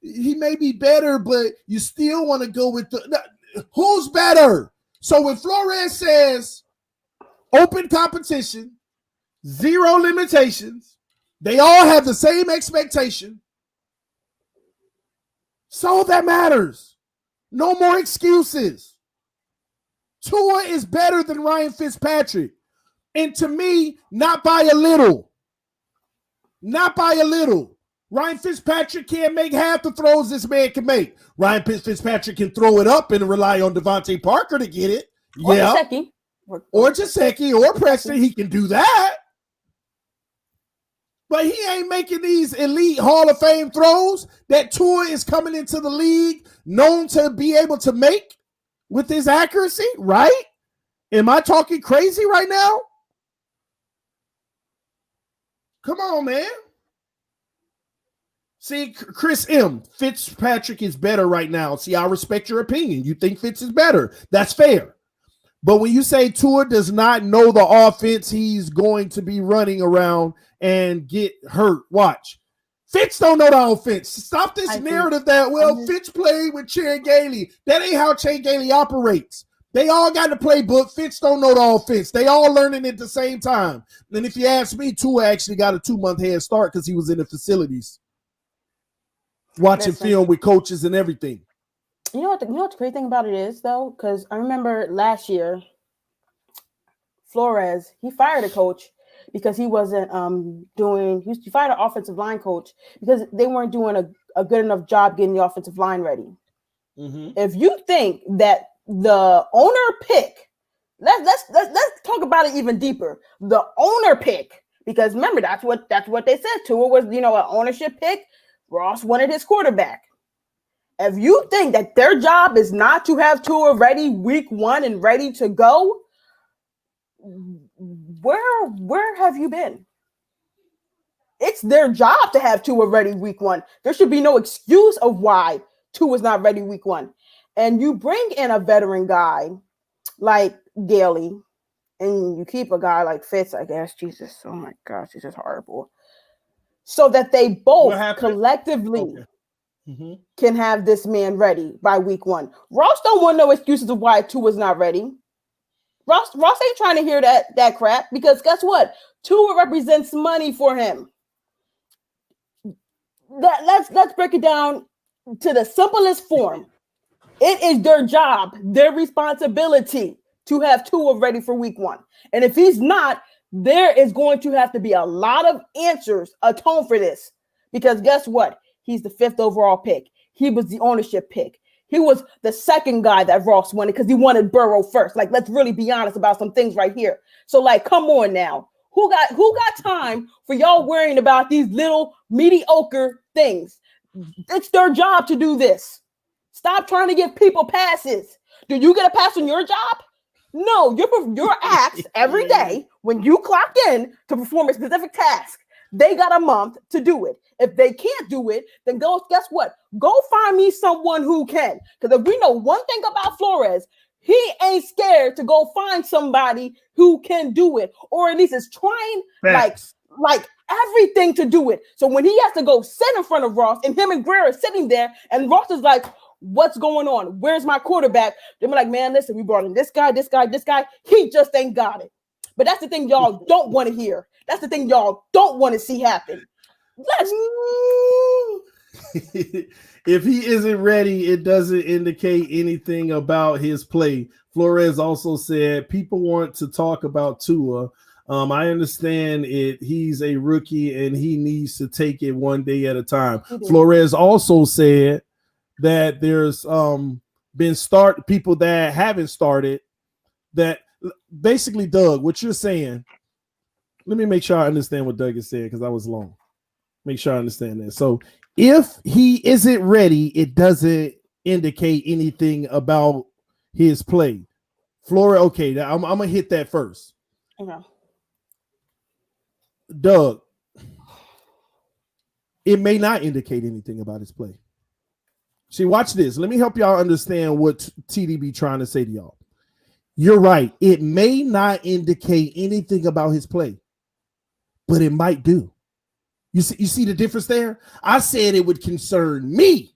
Speaker 1: he may be better, but you still want to go with who's better? So when Flores says open competition, zero limitations. They all have the same expectation. So that matters. No more excuses. Tua is better than Ryan Fitzpatrick. And to me, not by a little. Not by a little. Ryan Fitzpatrick can't make half the throws this man can make. Ryan Fitzpatrick can throw it up and rely on Devontae Parker to get it.
Speaker 2: Or Gesicki.
Speaker 1: Or Gesicki or Preston. He can do that. But he ain't making these elite Hall of Fame throws that Tua is coming into the league known to be able to make with his accuracy, right? Am I talking crazy right now? Come on, man. See, Chris M., Fitzpatrick is better right now. See, I respect your opinion. You think Fitz is better. That's fair. But when you say Tua does not know the offense he's going to be running around and get hurt, watch. Fitz don't know the offense. Stop this narrative that, well, Fitz played with Chan Gailey. That ain't how Chan Gailey operates. They all got the playbook. Fitz don't know the offense. They all learning at the same time. And if you ask me, Tua actually got a 2-month head start because he was in the facilities watching film with coaches and everything.
Speaker 2: You know what the great thing about it is, though? Because I remember last year, Flores, he fired a coach because he wasn't he fired an offensive line coach because they weren't doing a good enough job getting the offensive line ready. Mm-hmm. If you think that the owner pick, let's talk about it even deeper. The owner pick, because remember that's what they said. Tua was, an ownership pick. Ross wanted his quarterback. If you think that their job is not to have Tua ready week 1 and ready to go, where have you been? It's their job to have Tua ready week 1. There should be no excuse of why Tua's not ready week 1. And you bring in a veteran guy like Gailey, and you keep a guy like Fitz, I guess. Jesus, oh my gosh, this is horrible. So that they both collectively can have this man ready by week 1. Ross don't want no excuses of why Tua's not ready. Ross ain't trying to hear that crap, because guess what? Tua represents money for him. Let's break it down to the simplest form. It is their job, their responsibility to have Tua ready for week 1. And if he's not, there is going to have to be a lot of answers atone for this, because guess what? He's the 5th overall pick. He was the ownership pick. He was the second guy that Ross wanted because he wanted Burrow first. Like, let's really be honest about some things right here. So, like, come on now. Who got time for y'all worrying about these little mediocre things? It's their job to do this. Stop trying to give people passes. Do you get a pass on your job? No, you're asked every day when you clock in to perform a specific task. They got a month to do it. If they can't do it, then guess what? Go find me someone who can. Because if we know one thing about Flores, he ain't scared to go find somebody who can do it, or at least is trying like everything to do it. So when he has to go sit in front of Ross, and him and Greer are sitting there, and Ross is like, what's going on? Where's my quarterback? They're like, man, listen, we brought in this guy. He just ain't got it. But that's the thing y'all don't want to hear. That's the thing y'all don't want to see happen.
Speaker 1: If he isn't ready, it doesn't indicate anything about his play. Flores also said people want to talk about Tua. I understand it. He's a rookie and he needs to take it one day at a time. Flores also said that there's been people that haven't started, that basically, Doug, what you're saying, let me make sure I understand what Doug is saying, because I was long. Make sure I understand that. So if he isn't ready, it doesn't indicate anything about his play. Flora, okay, I'm going to hit that first. Okay. Doug, it may not indicate anything about his play. See, watch this. Let me help y'all understand what TDB trying to say to y'all. You're right. It may not indicate anything about his play, but it might do. You see the difference there? I said it would concern me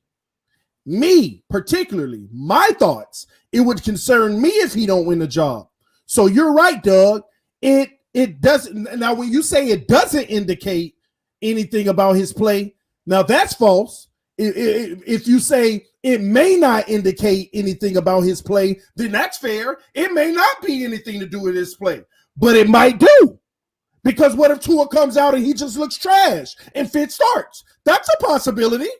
Speaker 1: particularly, my thoughts. It would concern me if he don't win the job. So you're right, Doug. it doesn't. Now, when you say it doesn't indicate anything about his play, now that's false. If you say it may not indicate anything about his play, then that's fair. It may not be anything to do with his play, but it might do. Because what if Tua comes out and he just looks trash and Fitz starts? That's a possibility.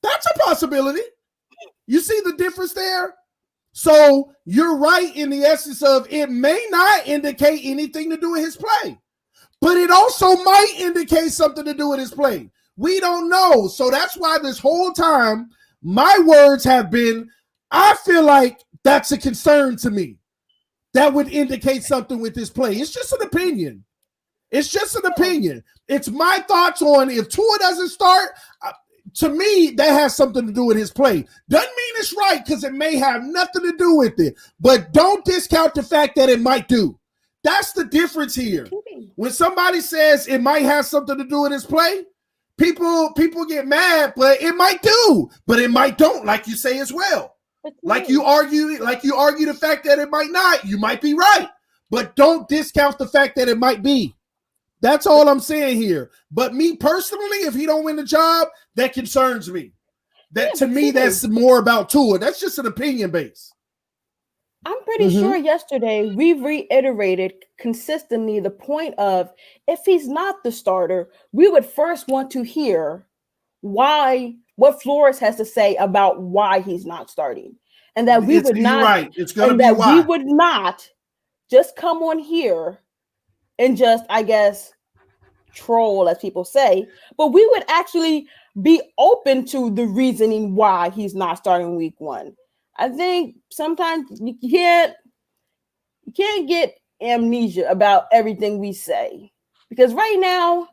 Speaker 1: That's a possibility. You see the difference there? So you're right in the essence of it may not indicate anything to do with his play, but it also might indicate something to do with his play. We don't know. So that's why this whole time my words have been, I feel like that's a concern to me. That would indicate something with his play. It's just an opinion. It's just an opinion. It's my thoughts on if Tua doesn't start. To me, that has something to do with his play. Doesn't mean it's right because it may have nothing to do with it. But don't discount the fact that it might do. That's the difference here. When somebody says it might have something to do with his play, people get mad, but it might do. But it might don't, like you say as well. Like you argue the fact that it might not. You might be right. But don't discount the fact that it might be. That's all I'm saying here. But me personally, if he don't win the job, that concerns me. That to me, that's more about Tua. That's just an opinion base.
Speaker 2: I'm pretty sure yesterday we reiterated consistently the point of if he's not the starter, we would first want to hear what Flores has to say about why he's not starting. And that we would not
Speaker 1: right. It's gonna be why.
Speaker 2: We would not just come on here and just, I guess, troll, as people say, but we would actually be open to the reasoning why he's not starting week 1. I think sometimes you can't get amnesia about everything we say, because right now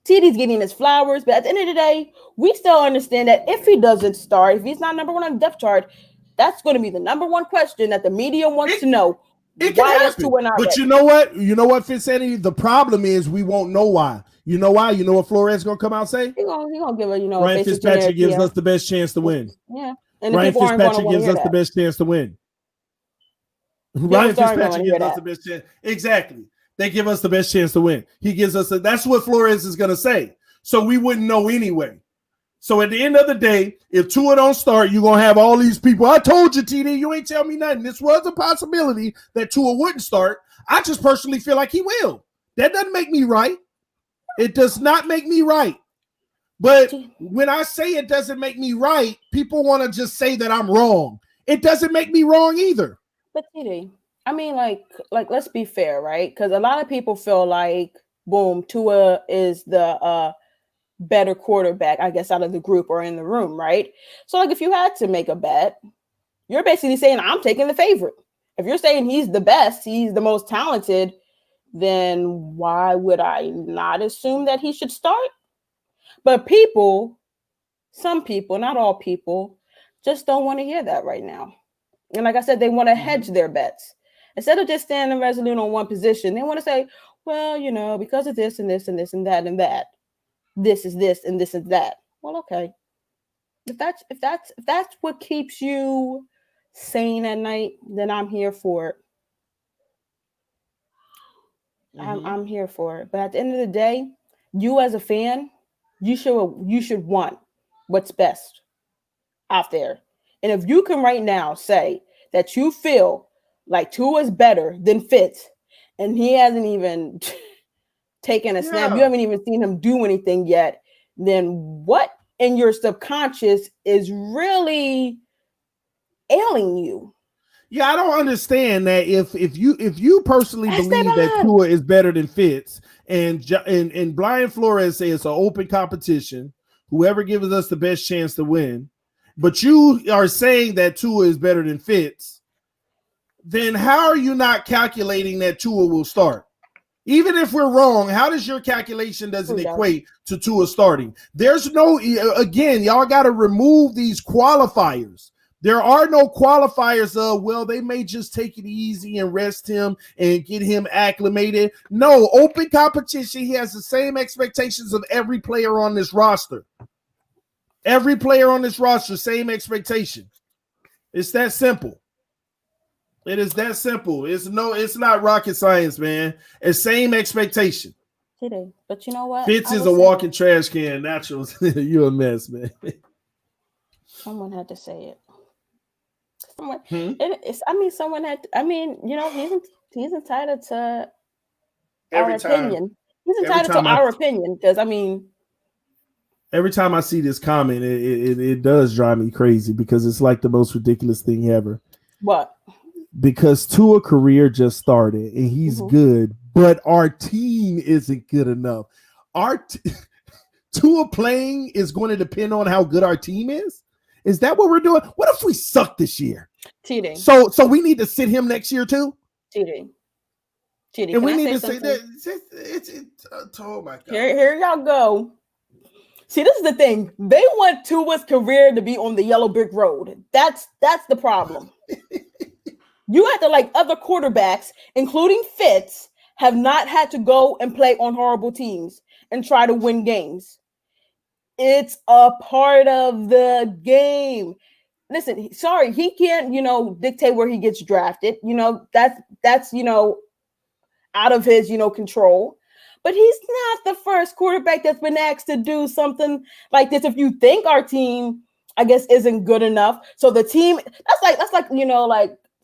Speaker 2: TD's getting his flowers, but at the end of the day, we still understand that if he doesn't start, if he's not number 1 on the depth chart, that's going to be the number 1 question that the media wants to know.
Speaker 1: It can happen. But you know what? You know what, Fitzpatrick? The problem is we won't know why. You know why? You know what Flores is going to come out and say?
Speaker 2: He's gonna give a,
Speaker 1: Ryan Fitzpatrick gives us the best chance to win.
Speaker 2: Yeah. And
Speaker 1: Ryan Fitzpatrick gives us the best chance to win. Ryan Fitzpatrick gives us the best chance. Exactly. They give us the best chance to win. He gives us that's what Flores is going to say. So we wouldn't know anyway. So at the end of the day, if Tua don't start, you're going to have all these people. I told you, TD, you ain't tell me nothing. This was a possibility that Tua wouldn't start. I just personally feel like he will. That doesn't make me right. It does not make me right. But when I say it doesn't make me right, people want to just say that I'm wrong. It doesn't make me wrong either.
Speaker 2: But TD, I mean, like let's be fair, right? Because a lot of people feel like, boom, Tua is the better quarterback, I guess, out of the group or in the room, right? So, like, if you had to make a bet, you're basically saying I'm taking the favorite. If you're saying he's the best, he's the most talented, then why would I not assume that he should start? But some people, not all people, just don't want to hear that right now. And like I said, they want to hedge their bets. Instead of just standing resolute on one position, they want to say, well, you know, because of this and this and this and that and that, this is this and this is that. Well, okay. If that's what keeps you sane at night, then I'm here for it. I'm here for it. But at the end of the day, you as a fan, you should want what's best out there. And if you can right now say that you feel like Tua is better than Fitz, and he hasn't even taken a snap, you haven't even seen him do anything yet, then what in your subconscious is really ailing you?
Speaker 1: Yeah, I don't understand that if you personally believe that Tua is better than Fitz, and Brian Flores says it's an open competition, whoever gives us the best chance to win, but you are saying that Tua is better than Fitz, then how are you not calculating that Tua will start? Even if we're wrong, how does your calculation doesn't equate to Tua starting? There's no, again, y'all got to remove these qualifiers. There are no qualifiers of, well, they may just take it easy and rest him and get him acclimated. No, open competition, he has the same expectations of every player on this roster. Every player on this roster, same expectation. It's that simple. It is that simple. It's not rocket science, man. It's same expectation.
Speaker 2: But you know what?
Speaker 1: Fitz is a walking trash can. Naturals, you a mess, man.
Speaker 2: Someone had to say it. Someone. Someone had. He's entitled to our opinion. He's entitled to our opinion because
Speaker 1: every time I see this comment, it does drive me crazy because it's like the most ridiculous thing ever.
Speaker 2: What?
Speaker 1: Because Tua's career just started and he's good, but our team isn't good enough. Tua playing is going to depend on how good our team is. Is that what we're doing? What if we suck this year?
Speaker 2: TD.
Speaker 1: So we need to sit him next year too?
Speaker 2: TD.
Speaker 1: And we need to say that. Oh my God.
Speaker 2: Here y'all go. See, this is the thing. They want Tua's career to be on the yellow brick road. That's the problem. You have to, like other quarterbacks, including Fitz, have not had to go and play on horrible teams and try to win games. It's a part of the game. Listen, sorry, he can't, dictate where he gets drafted. That's out of his, control. But he's not the first quarterback that's been asked to do something like this. If you think our team, I guess, isn't good enough, so the team,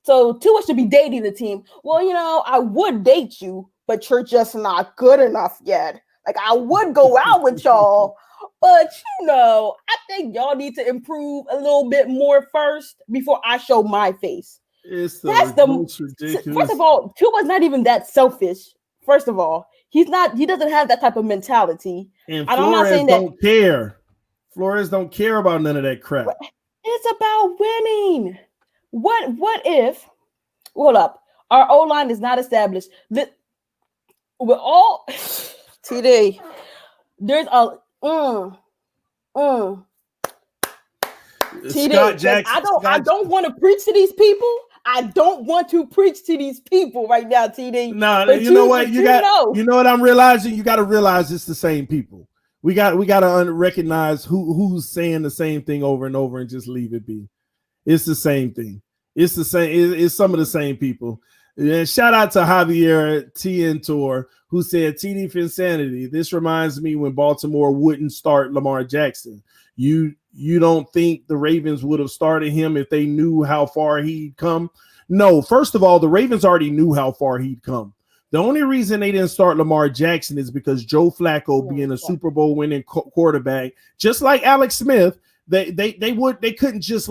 Speaker 2: so Tua should be dating the team. Well, I would date you, but you're just not good enough yet. Like, I would go out with y'all, but I think y'all need to improve a little bit more first before I show my face.
Speaker 1: That's the most ridiculous.
Speaker 2: First of all, Tua's not even that selfish. First of all, he doesn't have that type of mentality.
Speaker 1: And Flores don't care. Flores don't care about none of that crap.
Speaker 2: It's about winning. What if? Hold up, our O-line is not established. We're all TD. There's a TD. Jackson, I don't want to preach to these people. I don't want to preach to these people right now, TD.
Speaker 1: No, you know what? You know what I'm realizing? You got to realize it's the same people. We got to recognize who's saying the same thing over and over and just leave it be. It's the same thing. It's the same. It's some of the same people. And shout out to Javier Tientor, who said, TD Finsanity. This reminds me when Baltimore wouldn't start Lamar Jackson. You don't think the Ravens would have started him if they knew how far he'd come? No, first of all, the Ravens already knew how far he'd come. The only reason they didn't start Lamar Jackson is because Joe Flacco, being a Super Bowl winning quarterback, just like Alex Smith, they couldn't just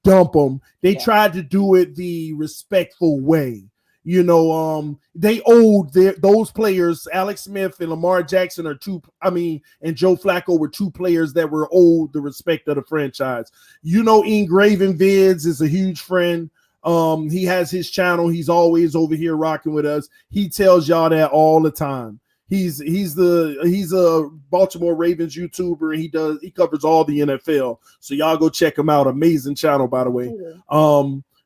Speaker 1: dump him. They tried to do it the respectful way. They owed those players. Alex Smith and Lamar Jackson and Joe Flacco were two players that were owed the respect of the franchise. Engraven Vids is a huge friend. He has his channel. He's always over here rocking with us. He tells y'all that all the time. He's a Baltimore Ravens YouTuber, and he covers all the NFL. So y'all go check him out. Amazing channel, by the way.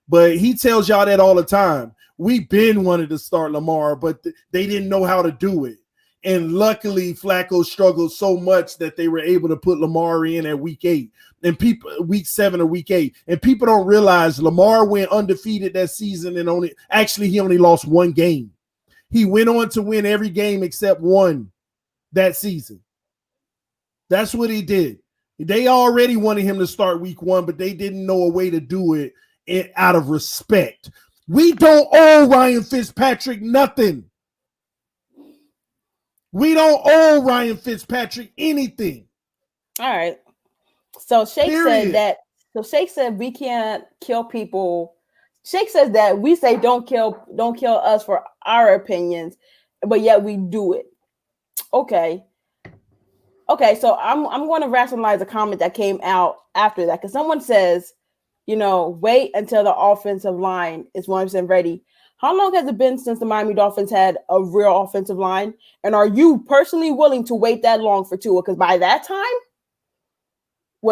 Speaker 1: But he tells y'all that all the time. We've been wanted to start Lamar, but they didn't know how to do it. And luckily, Flacco struggled so much that they were able to put Lamar in at week 8 and week 7 or week 8. And people don't realize Lamar went undefeated that season and he only lost one game. He went on to win every game except one that season. That's what he did. They already wanted him to start week 1, but they didn't know a way to do it out of respect. We don't owe Ryan Fitzpatrick nothing. We don't owe Ryan Fitzpatrick anything.
Speaker 2: All right. So Shake said we can't kill people. Shake says that we say don't kill us for our opinions, but yet we do it. Okay. So I'm going to rationalize a comment that came out after that, because someone says, wait until the offensive line is 100% ready. How long has it been since the Miami Dolphins had a real offensive line? And are you personally willing to wait that long for Tua? Because by that time,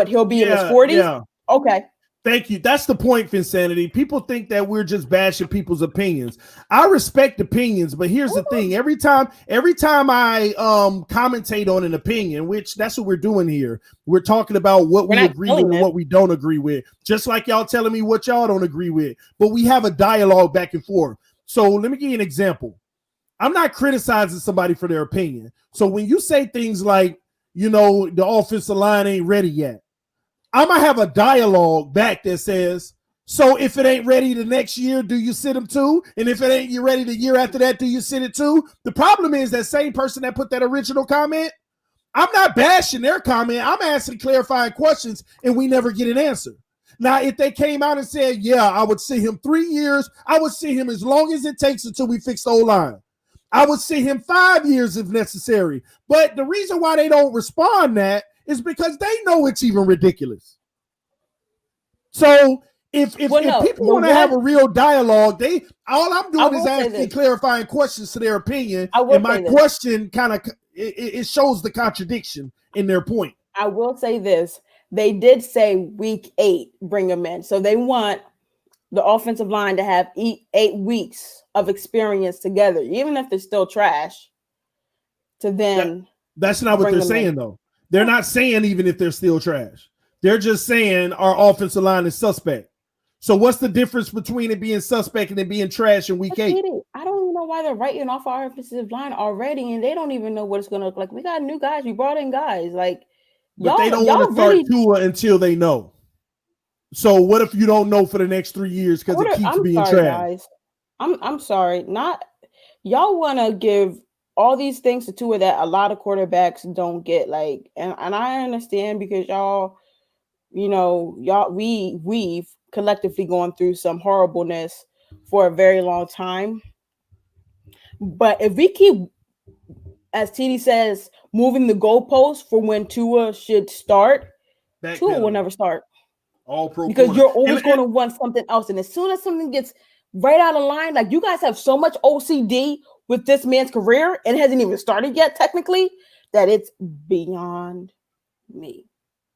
Speaker 2: he'll be in his 40s?
Speaker 1: Yeah.
Speaker 2: Okay.
Speaker 1: Thank you. That's the point, Finsanity. People think that we're just bashing people's opinions. I respect opinions, but here's the thing. Every time I commentate on an opinion, which that's what we're doing here. We're talking about what we agree with and what we don't agree with. Just like y'all telling me what y'all don't agree with. But we have a dialogue back and forth. So let me give you an example. I'm not criticizing somebody for their opinion. So when you say things like, you know, the offensive line ain't ready yet, I'm going to have a dialogue back that says, so if it ain't ready the next year, do you sit them too? And if it ain't you ready the year after that, do you sit it too? The problem is that same person that put that original comment, I'm not bashing their comment. I'm asking clarifying questions and we never get an answer. Now, if they came out and said, yeah, I would see him 3 years, I would see him as long as it takes until we fix the O-line. I would see him 5 years if necessary. But the reason why they don't respond that is because they know it's even ridiculous. So if people want to have a real dialogue, all I'm doing is asking clarifying questions to their opinion. And my question kind of it shows the contradiction in their point.
Speaker 2: I will say this. They did say week 8, bring them in. So they want the offensive line to have 8 weeks of experience together, even if they're still trash.
Speaker 1: That's not what they're saying, though. They're not saying even if they're still trash. They're just saying our offensive line is suspect. So what's the difference between it being suspect and it being trash in week 8?
Speaker 2: I don't even know why they're writing off our offensive line already, and they don't even know what it's going to look like. We got new guys. We brought in guys.
Speaker 1: But they don't want to start Tua until they know. So what if you don't know for the next 3 years because it keeps being trash?
Speaker 2: Guys. I'm sorry. Y'all want to give all these things to Tua that a lot of quarterbacks don't get. And I understand because y'all, we've collectively gone through some horribleness for a very long time. But if we keep, as TD says, moving the goalposts for when Tua should start, Tua will never start.
Speaker 1: All pro
Speaker 2: because you're always going to want something else. And as soon as something gets right out of line, like you guys have so much OCD with this man's career and it hasn't even started yet, technically, that it's beyond me.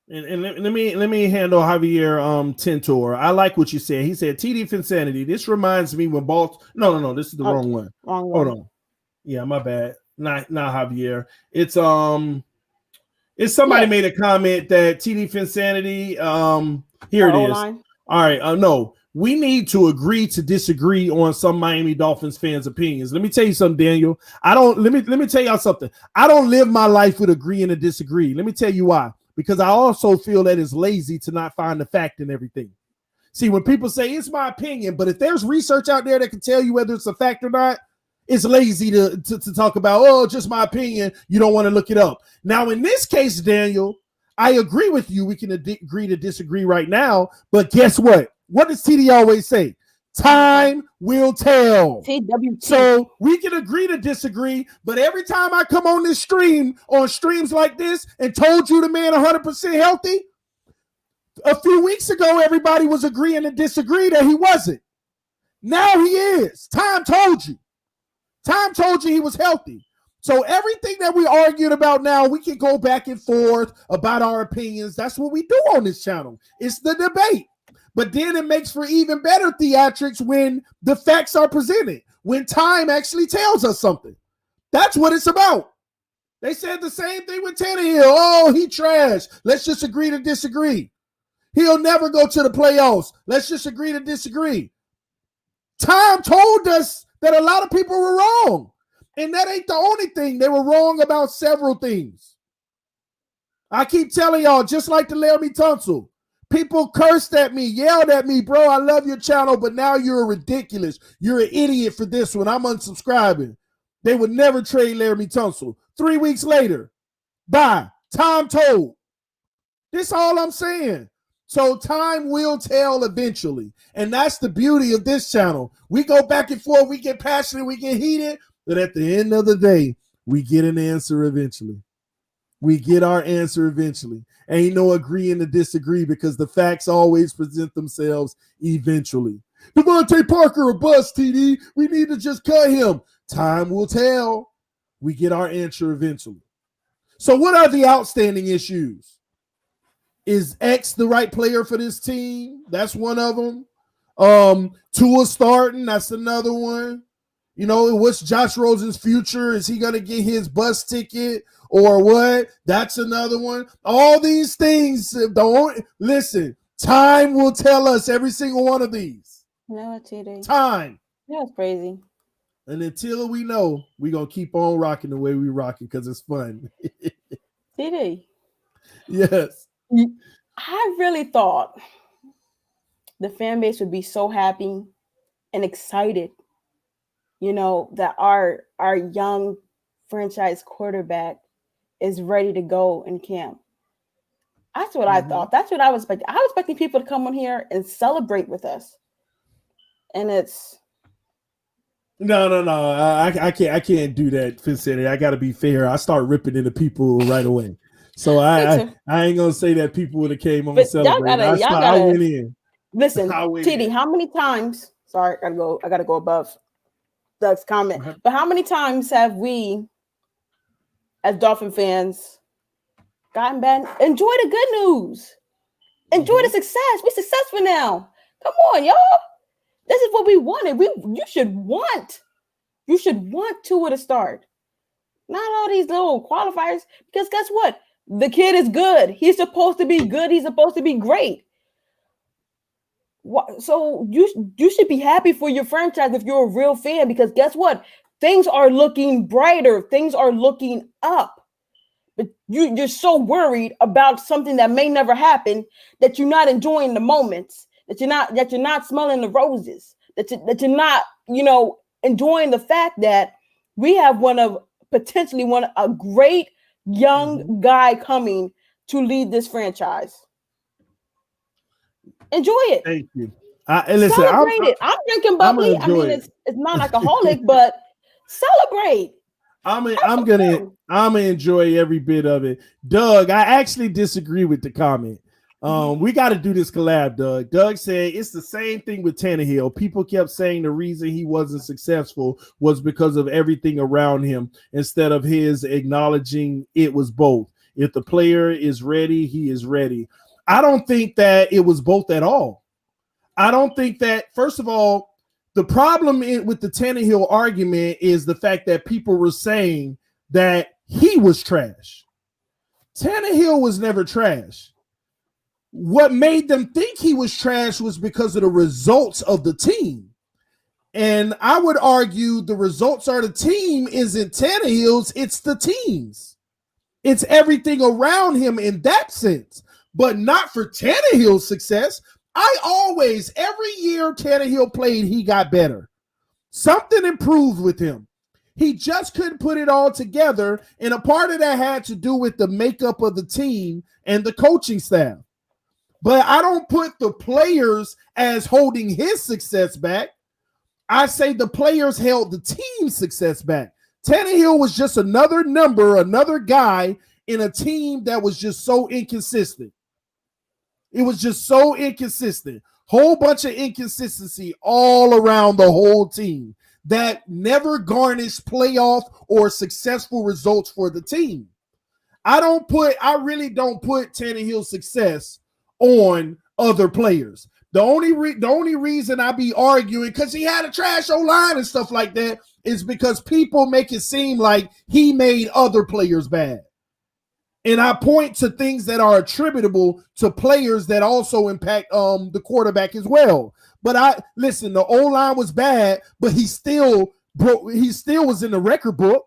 Speaker 1: And let me handle Javier Tintor. I like what you said. He said TDPHINSTALK. This reminds me when No, this is the wrong one. Hold on. Yeah, my bad. Not Javier. It's somebody made a comment that TDPHINSTALK. Here it is. All right. No, we need to agree to disagree on some Miami Dolphins fans' opinions. Let me tell you something, Daniel. Let me tell y'all something. I don't live my life with agreeing to disagree. Let me tell you why. Because I also feel that it's lazy to not find the fact in everything. See, when people say it's my opinion, but if there's research out there that can tell you whether it's a fact or not, it's lazy to talk about, just my opinion. You don't want to look it up. Now, in this case, Daniel, I agree with you. We can agree to disagree right now. But guess what? What does TD always say? Time will tell.
Speaker 2: TWT.
Speaker 1: So we can agree to disagree, but every time I come on this stream, on streams like this, and told you the man 100% healthy, a few weeks ago, everybody was agreeing to disagree that he wasn't. Now he is. Time told you. Time told you he was healthy. So everything that we argued about now, we can go back and forth about our opinions. That's what we do on this channel. It's the debate. But then it makes for even better theatrics when the facts are presented, when time actually tells us something. That's what it's about. They said the same thing with Tannehill. Oh, he trash. Let's just agree to disagree. He'll never go to the playoffs. Let's just agree to disagree. Time told us that a lot of people were wrong. And that ain't the only thing. They were wrong about several things. I keep telling y'all, just like the Laramie Tunsil. People cursed at me, yelled at me, bro, I love your channel, but now you're ridiculous. You're an idiot for this one. I'm unsubscribing. They would never trade Laramie Tunsil. 3 weeks later, bye. Time told. This is all I'm saying. So time will tell eventually. And that's the beauty of this channel. We go back and forth, we get passionate, we get heated, but at the end of the day, we get an answer eventually. We get our answer eventually. Ain't no agreeing to disagree because the facts always present themselves eventually. Devontae Parker a bust, TD. We need to just cut him. Time will tell. We get our answer eventually. So what are the outstanding issues? Is X the right player for this team? That's one of them. Tua starting, that's another one. You know, what's Josh Rosen's future? Is he going to get his bus ticket or what? That's another one. All these things, listen, time will tell us every single one of these.
Speaker 2: No, TD.
Speaker 1: Time.
Speaker 2: That's crazy.
Speaker 1: And until we know, we're going to keep on rocking the way we rocking because it's fun.
Speaker 2: TD.
Speaker 1: Yes.
Speaker 2: I really thought the fan base would be so happy and excited, you know, that our young franchise quarterback is ready to go in camp. That's what I thought. That's what I was expecting. I was expecting people to come on here and celebrate with us. And it's
Speaker 1: no. I can't do that, Fitzpatrick. I got to be fair. I start ripping into people right away. So I ain't gonna say that people would have came on and celebrated. I went in.
Speaker 2: Listen, TD, how many times? Sorry, I gotta go above Doug's comment. But how many times have we, as Dolphin fans, gotten bad? Enjoy the good news. Enjoy the success. We're successful now. Come on, y'all. This is what we wanted. You should want Tua to start. Not all these little qualifiers. Because guess what? The kid is good. He's supposed to be good. He's supposed to be great. So you should be happy for your franchise if you're a real fan, because guess what? Things are looking brighter. Things are looking up. But you're so worried about something that may never happen that you're not enjoying the moments, that you're not smelling the roses, that you're not, enjoying the fact that we have potentially a great young guy coming to lead this franchise. Enjoy it.
Speaker 1: Thank you.
Speaker 2: Celebrate it. I'm drinking bubbly. I mean, it's non-alcoholic, but celebrate.
Speaker 1: I'm gonna enjoy every bit of it. Doug, I actually disagree with the comment. We got to do this collab, Doug. Doug said it's the same thing with Tannehill. People kept saying the reason he wasn't successful was because of everything around him instead of his acknowledging it was both. If the player is ready, he is ready. I don't think that it was both at all. I don't think that, first of all, the problem with the Tannehill argument is the fact that people were saying that he was trash. Tannehill was never trash. What made them think he was trash was because of the results of the team. And I would argue the results are the team isn't Tannehill's, it's the team's. It's everything around him in that sense, but not for Tannehill's success. Every year Tannehill played, he got better. Something improved with him. He just couldn't put it all together, and a part of that had to do with the makeup of the team and the coaching staff. But I don't put the players as holding his success back. I say the players held the team's success back. Tannehill was just another guy in a team that was just so inconsistent. It was just so inconsistent. Whole bunch of inconsistency all around the whole team that never garnished playoff or successful results for the team. I really don't put Tannehill's success on other players. The only reason I be arguing, because he had a trash O-line and stuff like that, is because people make it seem like he made other players bad. And I point to things that are attributable to players that also impact the quarterback as well. But the O-line was bad, but he still was in the record book.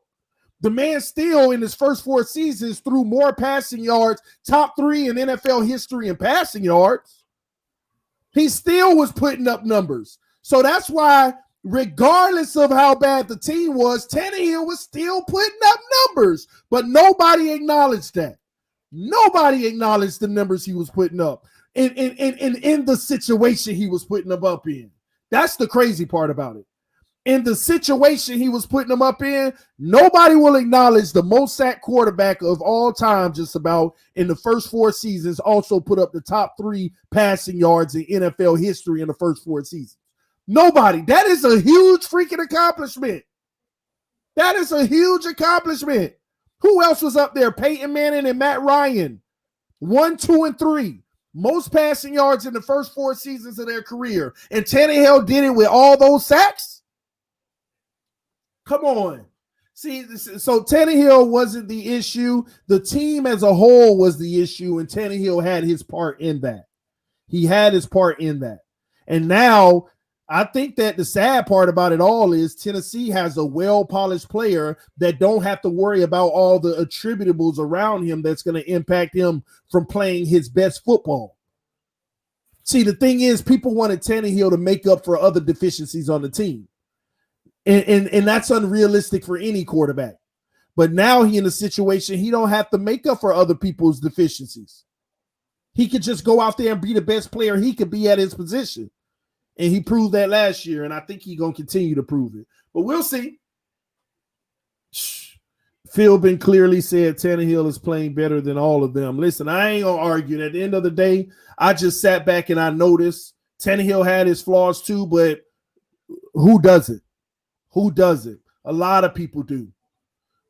Speaker 1: The man still in his first 4 seasons threw more passing yards, top 3 in NFL history in passing yards. He still was putting up numbers. So that's why, regardless of how bad the team was, Tannehill was still putting up numbers, but nobody acknowledged that. Nobody acknowledged the numbers he was putting up in the situation he was putting them up in. That's the crazy part about it. In the situation he was putting them up in, nobody will acknowledge the most sacked quarterback of all time, just about, in the first 4 seasons, also put up the top 3 passing yards in NFL history in the first 4 seasons. Nobody. That is a huge freaking accomplishment. That is a huge accomplishment. Who else was up there? Peyton Manning and Matt Ryan. 1, 2, and 3. Most passing yards in the first 4 seasons of their career. And Tannehill did it with all those sacks? Come on. See, so Tannehill wasn't the issue. The team as a whole was the issue, and Tannehill had his part in that. He had his part in that. And now I think that the sad part about it all is Tennessee has a well-polished player that don't have to worry about all the attributables around him that's going to impact him from playing his best football. See, the thing is, people wanted Tannehill to make up for other deficiencies on the team. And that's unrealistic for any quarterback. But now he in a situation he don't have to make up for other people's deficiencies. He could just go out there and be the best player he could be at his position. And he proved that last year, and I think he's going to continue to prove it. But we'll see. Philbin clearly said Tannehill is playing better than all of them. Listen, I ain't going to argue. At the end of the day, I just sat back and I noticed Tannehill had his flaws too, but who doesn't? Who doesn't? A lot of people do.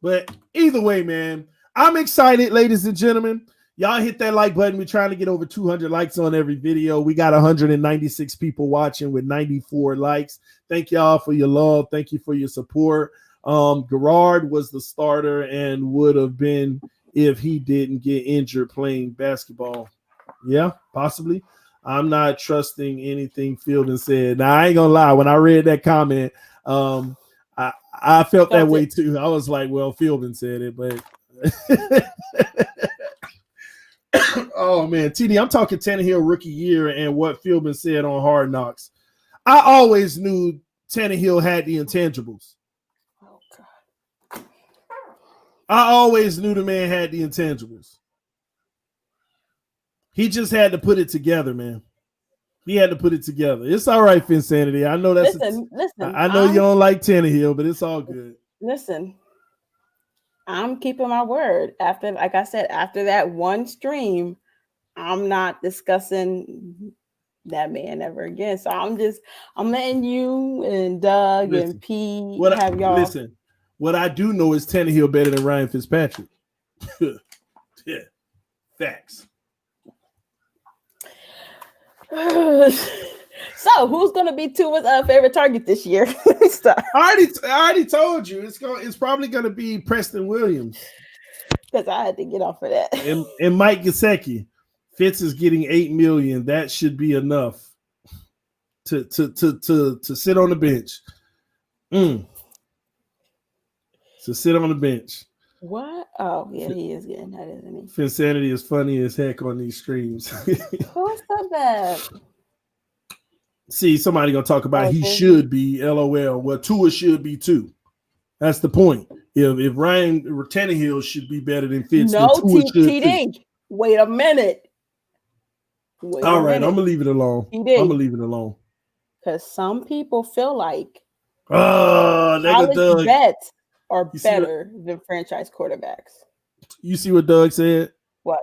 Speaker 1: But either way, man, I'm excited, ladies and gentlemen. Y'all hit that like button. We're trying to get over 200 likes on every video. We got 196 people watching with 94 likes. Thank y'all for your love. Thank you for your support. Garrard was the starter and would have been if he didn't get injured playing basketball. Yeah, possibly. I'm not trusting anything Fielding said. Now, I ain't going to lie. When I read that comment, I felt that way too. I was like, well, Fielding said it, but oh man, TD, I'm talking Tannehill rookie year and what Philbin said on Hard Knocks. I always knew Tannehill had the intangibles. Oh, God. I always knew the man had the intangibles. He just had to put it together, man. He had to put it together. It's all right, Finsanity. I know that's
Speaker 2: listen.
Speaker 1: I know you don't like Tannehill, but it's all good.
Speaker 2: Listen. I'm keeping my word. After, like I said, after that one stream, I'm not discussing that man ever again. So I'm letting you and Doug and P have y'all.
Speaker 1: Listen, what I do know is Tannehill better than Ryan Fitzpatrick. Yeah, facts.
Speaker 2: So who's gonna be Tua's favorite target this year?
Speaker 1: I already told you it's probably gonna be Preston Williams.
Speaker 2: Because I had to get off of that.
Speaker 1: And Mike Gesicki. Fitz is getting $8 million. That should be enough to sit on the bench. To sit on the bench.
Speaker 2: What? Oh, yeah, he is getting that, isn't he?
Speaker 1: Finsanity is funny as heck on these streams.
Speaker 2: Who's so bad?
Speaker 1: See, somebody gonna talk about he should be LOL. Well, Tua should be too. That's the point. If Ryan Tannehill should be better than Fitz,
Speaker 2: no, TD. Wait a minute.
Speaker 1: All right, I'm gonna leave it alone. I'm gonna leave it alone.
Speaker 2: Because some people feel like
Speaker 1: college
Speaker 2: vets are better than franchise quarterbacks.
Speaker 1: You see what Doug said?
Speaker 2: What?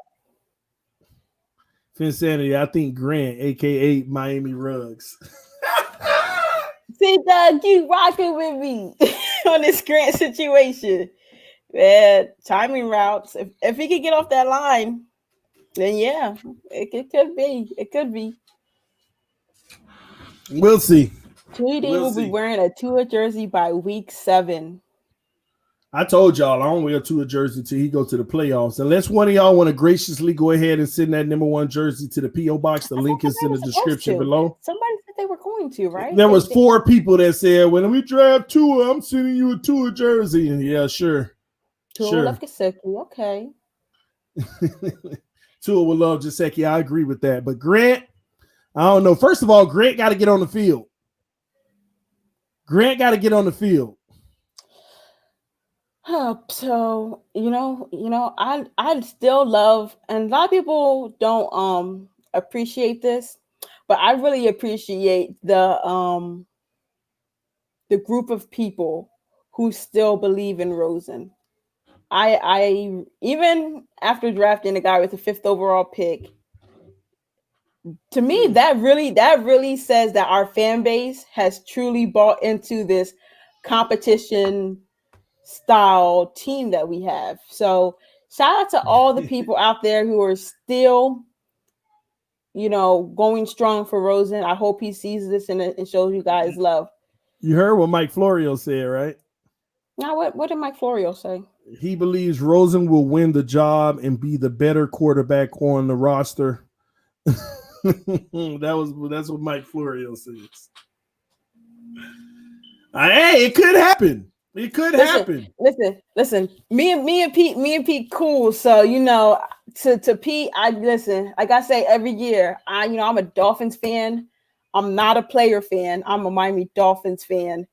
Speaker 1: Finsanity, I think Grant, aka Miami Ruggs.
Speaker 2: See, Doug, you rocking with me on this Grant situation. Man, timing routes. If he could get off that line, then yeah, it could be. It could be.
Speaker 1: We'll see.
Speaker 2: TD will be wearing a Tua jersey by week 7.
Speaker 1: I told y'all I don't wear a Tua jersey till he go to the playoffs. Unless one of y'all want to graciously go ahead and send that number 1 jersey to the P.O. box. The link is in the description below.
Speaker 2: Somebody said they were going to, right?
Speaker 1: There was 4 people that said, when we draft Tua, I'm sending you a Tua jersey. And yeah, sure.
Speaker 2: Tua love Gesicki, okay.
Speaker 1: Tua would love Gesicki. I agree with that. But Grant, I don't know. First of all, Grant got to get on the field.
Speaker 2: So I still love, and a lot of people don't appreciate this, but I really appreciate the group of people who still believe in Rosen. I even after drafting the guy with the 5th overall pick, to me that really says that our fan base has truly bought into this competition style team that we have. So Shout out to all the people out there who are still, going strong for Rosen. I hope he sees this and shows you guys love.
Speaker 1: You heard what Mike Florio said, right?
Speaker 2: Now, what did Mike Florio say?
Speaker 1: He believes Rosen will win the job and be the better quarterback on the roster. That's what Mike Florio says. Hey, it could happen. It could happen.
Speaker 2: Listen. Me and Pete cool. So to Pete, I listen. Like I say every year, I'm a Dolphins fan. I'm not a player fan. I'm a Miami Dolphins fan.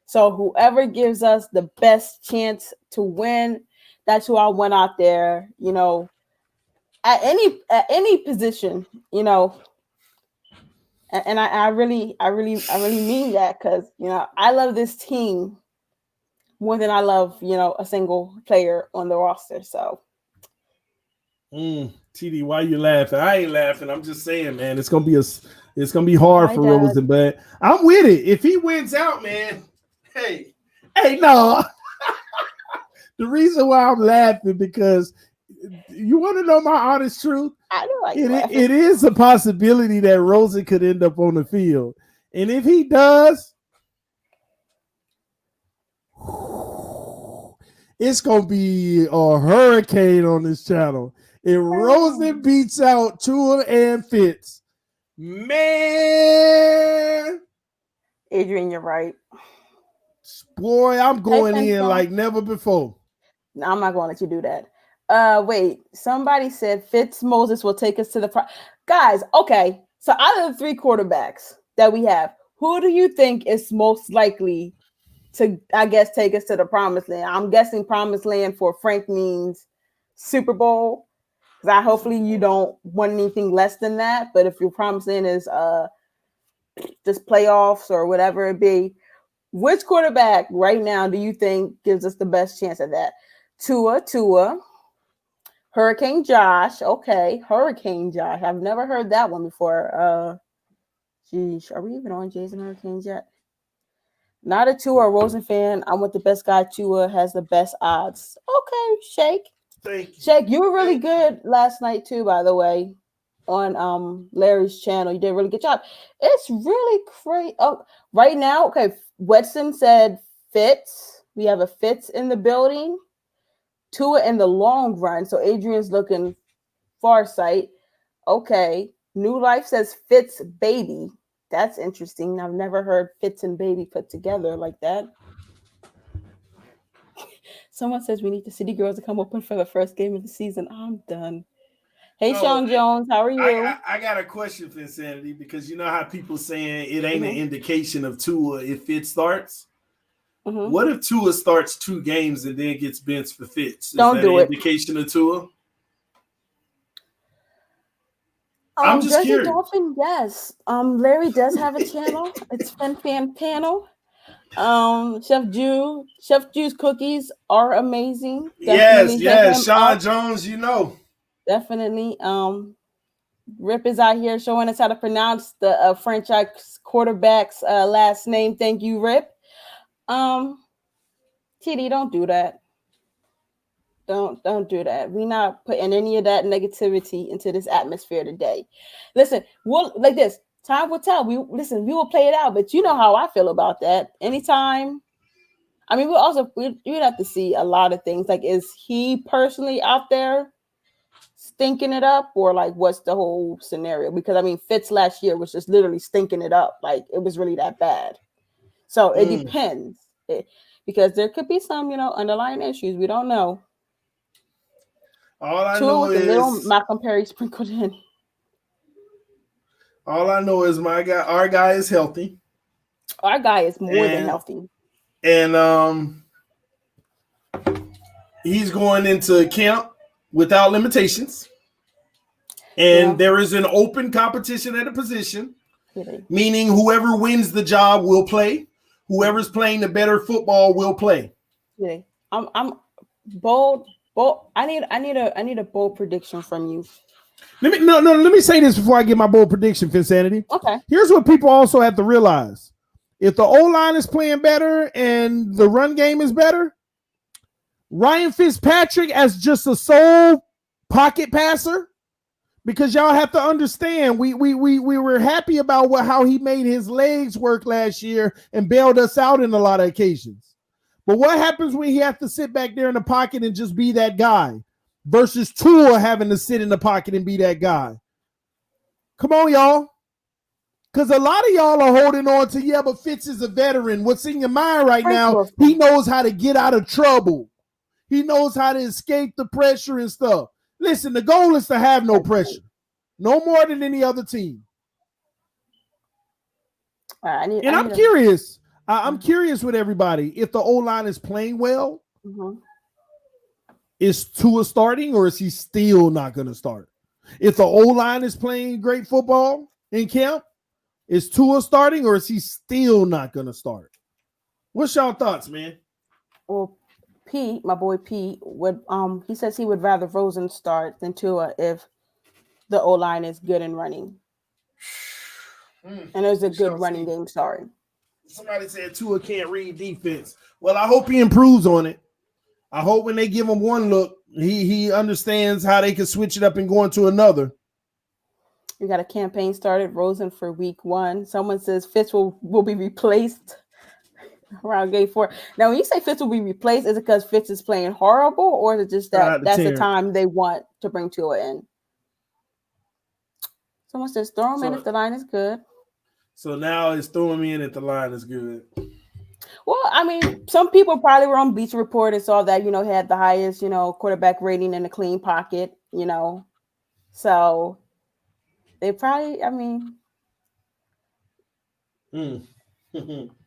Speaker 2: So whoever gives us the best chance to win, that's who I want out there. At any position. And I really mean that, because I love this team more than I love a single player on the roster. So
Speaker 1: TD, why you laughing? I ain't laughing. I'm just saying, man, it's gonna be hard for Rosen, but I'm with it. If he wins out, man, hey, no. The reason why I'm laughing, because you want to know my honest truth?
Speaker 2: I know,
Speaker 1: it is a possibility that Rosen could end up on the field. And if he does, it's going to be a hurricane on this channel. If Rosen beats out Tua and Fitz, man.
Speaker 2: Adrian, you're right.
Speaker 1: Boy, I'm going in like never before.
Speaker 2: No, I'm not going to let you do that. Wait, somebody said Fitz Moses will take us to the guys. Okay, so out of the 3 quarterbacks that we have, who do you think is most likely to, I guess, take us to the promised land? I'm guessing promised land for Frank means Super Bowl, because hopefully you don't want anything less than that. But if your promised land is just playoffs or whatever it be, which quarterback right now do you think gives us the best chance at that? Tua. Hurricane Josh. Okay, Hurricane Josh. I've never heard that one before. Geez, are we even on Jason Hurricanes yet? Not a Tua or Rosen fan. I'm with the best guy. Tua has the best odds. Okay, Shake.
Speaker 1: Thank you.
Speaker 2: Shake, you were really good last night too, by the way, on Larry's channel. You did a really good job. It's really crazy. Oh, right now, okay, Wetson said Fitz. We have a Fitz in the building. Tua in the long run. So Adrian's looking far sight. Okay. New Life says Fitz baby. That's interesting. I've never heard Fitz and baby put together like that. Someone says we need the City Girls to come open for the first game of the season. I'm done. Hey, Sean Jones, how are you?
Speaker 1: I got a question for Insanity, because you know how people saying it ain't an indication of Tua if it starts. Mm-hmm. What if Tua starts 2 games and then gets benched for Fitz?
Speaker 2: Don't do it.
Speaker 1: Indication of Tua? I'm just curious.
Speaker 2: Dolphin, yes. Larry does have a channel. It's Fan Panel. Chef Juice cookies are amazing.
Speaker 1: Definitely yes. Sean Jones,
Speaker 2: Definitely. Rip is out here showing us how to pronounce the franchise quarterback's last name. Thank you, Rip. TD, don't do that. Don't do that. We're not putting any of that negativity into this atmosphere today. Listen, we'll like this. Time will tell. We will play it out, but you know how I feel about that. Anytime. I mean, we'd have to see a lot of things. Like, is he personally out there stinking it up, or like what's the whole scenario? Because I mean, Fitz last year was just literally stinking it up. Like, it was really that bad. So it depends. Because there could be some, underlying issues. We don't know.
Speaker 1: All I know is
Speaker 2: little Malcolm Perry sprinkled in.
Speaker 1: All I know is our guy is healthy.
Speaker 2: Our guy is more than healthy.
Speaker 1: And he's going into camp without limitations. And there is an open competition at a position, meaning whoever wins the job will play. Whoever's playing the better football will play.
Speaker 2: I'm bold. I need a bold prediction from you.
Speaker 1: Let me say this before I get my bold prediction, Finsanity.
Speaker 2: Okay.
Speaker 1: Here's what people also have to realize. If the O-line is playing better and the run game is better, Ryan Fitzpatrick as just a sole pocket passer? Because y'all have to understand, we were happy about how he made his legs work last year and bailed us out in a lot of occasions. But what happens when he has to sit back there in the pocket and just be that guy versus Tua having to sit in the pocket and be that guy? Come on, y'all. Because a lot of y'all are holding on to, but Fitz is a veteran. What's in your mind right now, he knows how to get out of trouble. He knows how to escape the pressure and stuff. Listen, the goal is to have no pressure. No more than any other team. I'm curious. I'm curious with everybody. If the O-line is playing well, is Tua starting or is he still not going to start? If the O-line is playing great football in camp, is Tua starting or is he still not going to start? What's y'all thoughts, man?
Speaker 2: Well, Pete, my boy Pete, would he says he would rather Rosen start than Tua if the O-line is good and running. And there's a good running game, sorry.
Speaker 1: Somebody said Tua can't read defense. Well, I hope he improves on it. I hope when they give him one look, he understands how they can switch it up and go into another.
Speaker 2: We got a campaign started, Rosen for week 1. Someone says Fitz will be replaced around game 4. Now, when you say Fitz will be replaced, is it because Fitz is playing horrible, or is it just that that's the time they want to bring Tua in? Someone says throw him in if the line is good.
Speaker 1: So now it's throwing me in if the line is good.
Speaker 2: Well, I mean, some people probably were on Bleacher Report and saw that, he had the highest, quarterback rating in the clean pocket, So they probably,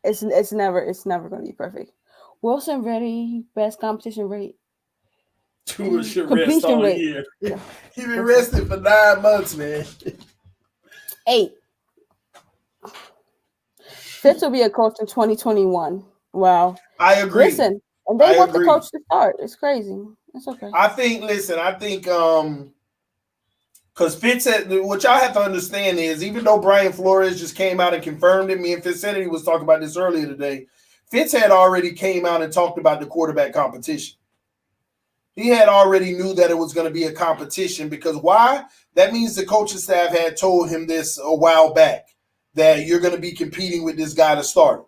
Speaker 2: it's never going to be perfect. Wilson ready, best competition rate.
Speaker 1: Tua should rest all year. Yeah. He been resting for 9 months, man.
Speaker 2: 8. Fitz will be a coach in 2021. Wow.
Speaker 1: I agree.
Speaker 2: Listen, and they want the coach to start. It's crazy. It's okay.
Speaker 1: I think because Fitz what y'all have to understand is, even though Brian Flores just came out and confirmed it, me and Fitz said he was talking about this earlier today, Fitz had already came out and talked about the quarterback competition. He had already knew that it was going to be a competition because why? That means the coaching staff had told him this a while back, that you're going to be competing with this guy to start.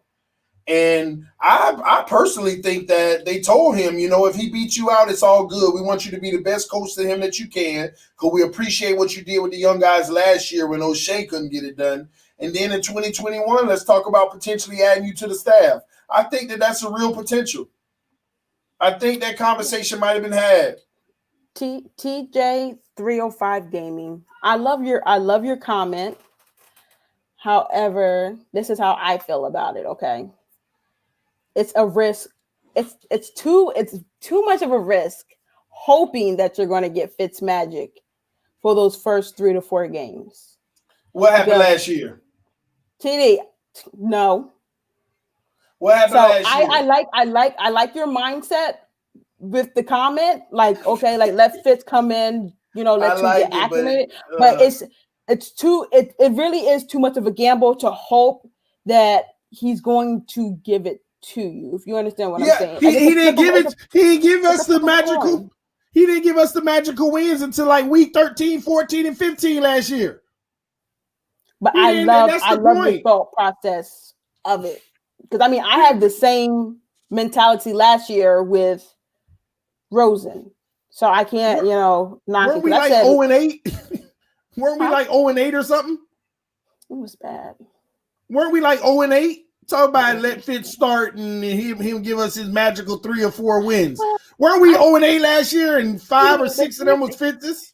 Speaker 1: And I personally think that they told him, if he beats you out, it's all good. We want you to be the best coach to him that you can because we appreciate what you did with the young guys last year when O'Shea couldn't get it done. And then in 2021, let's talk about potentially adding you to the staff. I think that that's a real potential. I think that conversation might have been had.
Speaker 2: TJ 305 Gaming. I love your comment. However, this is how I feel about it. Okay, it's a risk. It's too much of a risk, hoping that you're going to get Fitzmagic for those first 3 to 4 games.
Speaker 1: What happened last year?
Speaker 2: TD, no.
Speaker 1: What happened last year?
Speaker 2: I like your mindset with the comment. Like, okay, like let Fitz come in, let you get acclimated. But it really is too much of a gamble to hope that he's going to give it to you. If you understand what I'm saying.
Speaker 1: He didn't give it. He didn't give us the magical. He didn't give us the magical wins until like week 13, 14, and 15 last year.
Speaker 2: But I love the thought process of it. Because I had the same mentality last year with Rosen. So I can't, knock it.
Speaker 1: Weren't we like 0-8? Weren't we like 0-8 or something?
Speaker 2: It was bad.
Speaker 1: Weren't we like 0-8? Talk about let Fitz start and him give us his magical 3 or 4 wins. Weren't we 0-8 last year and 5 or 6 of them was Fitz's?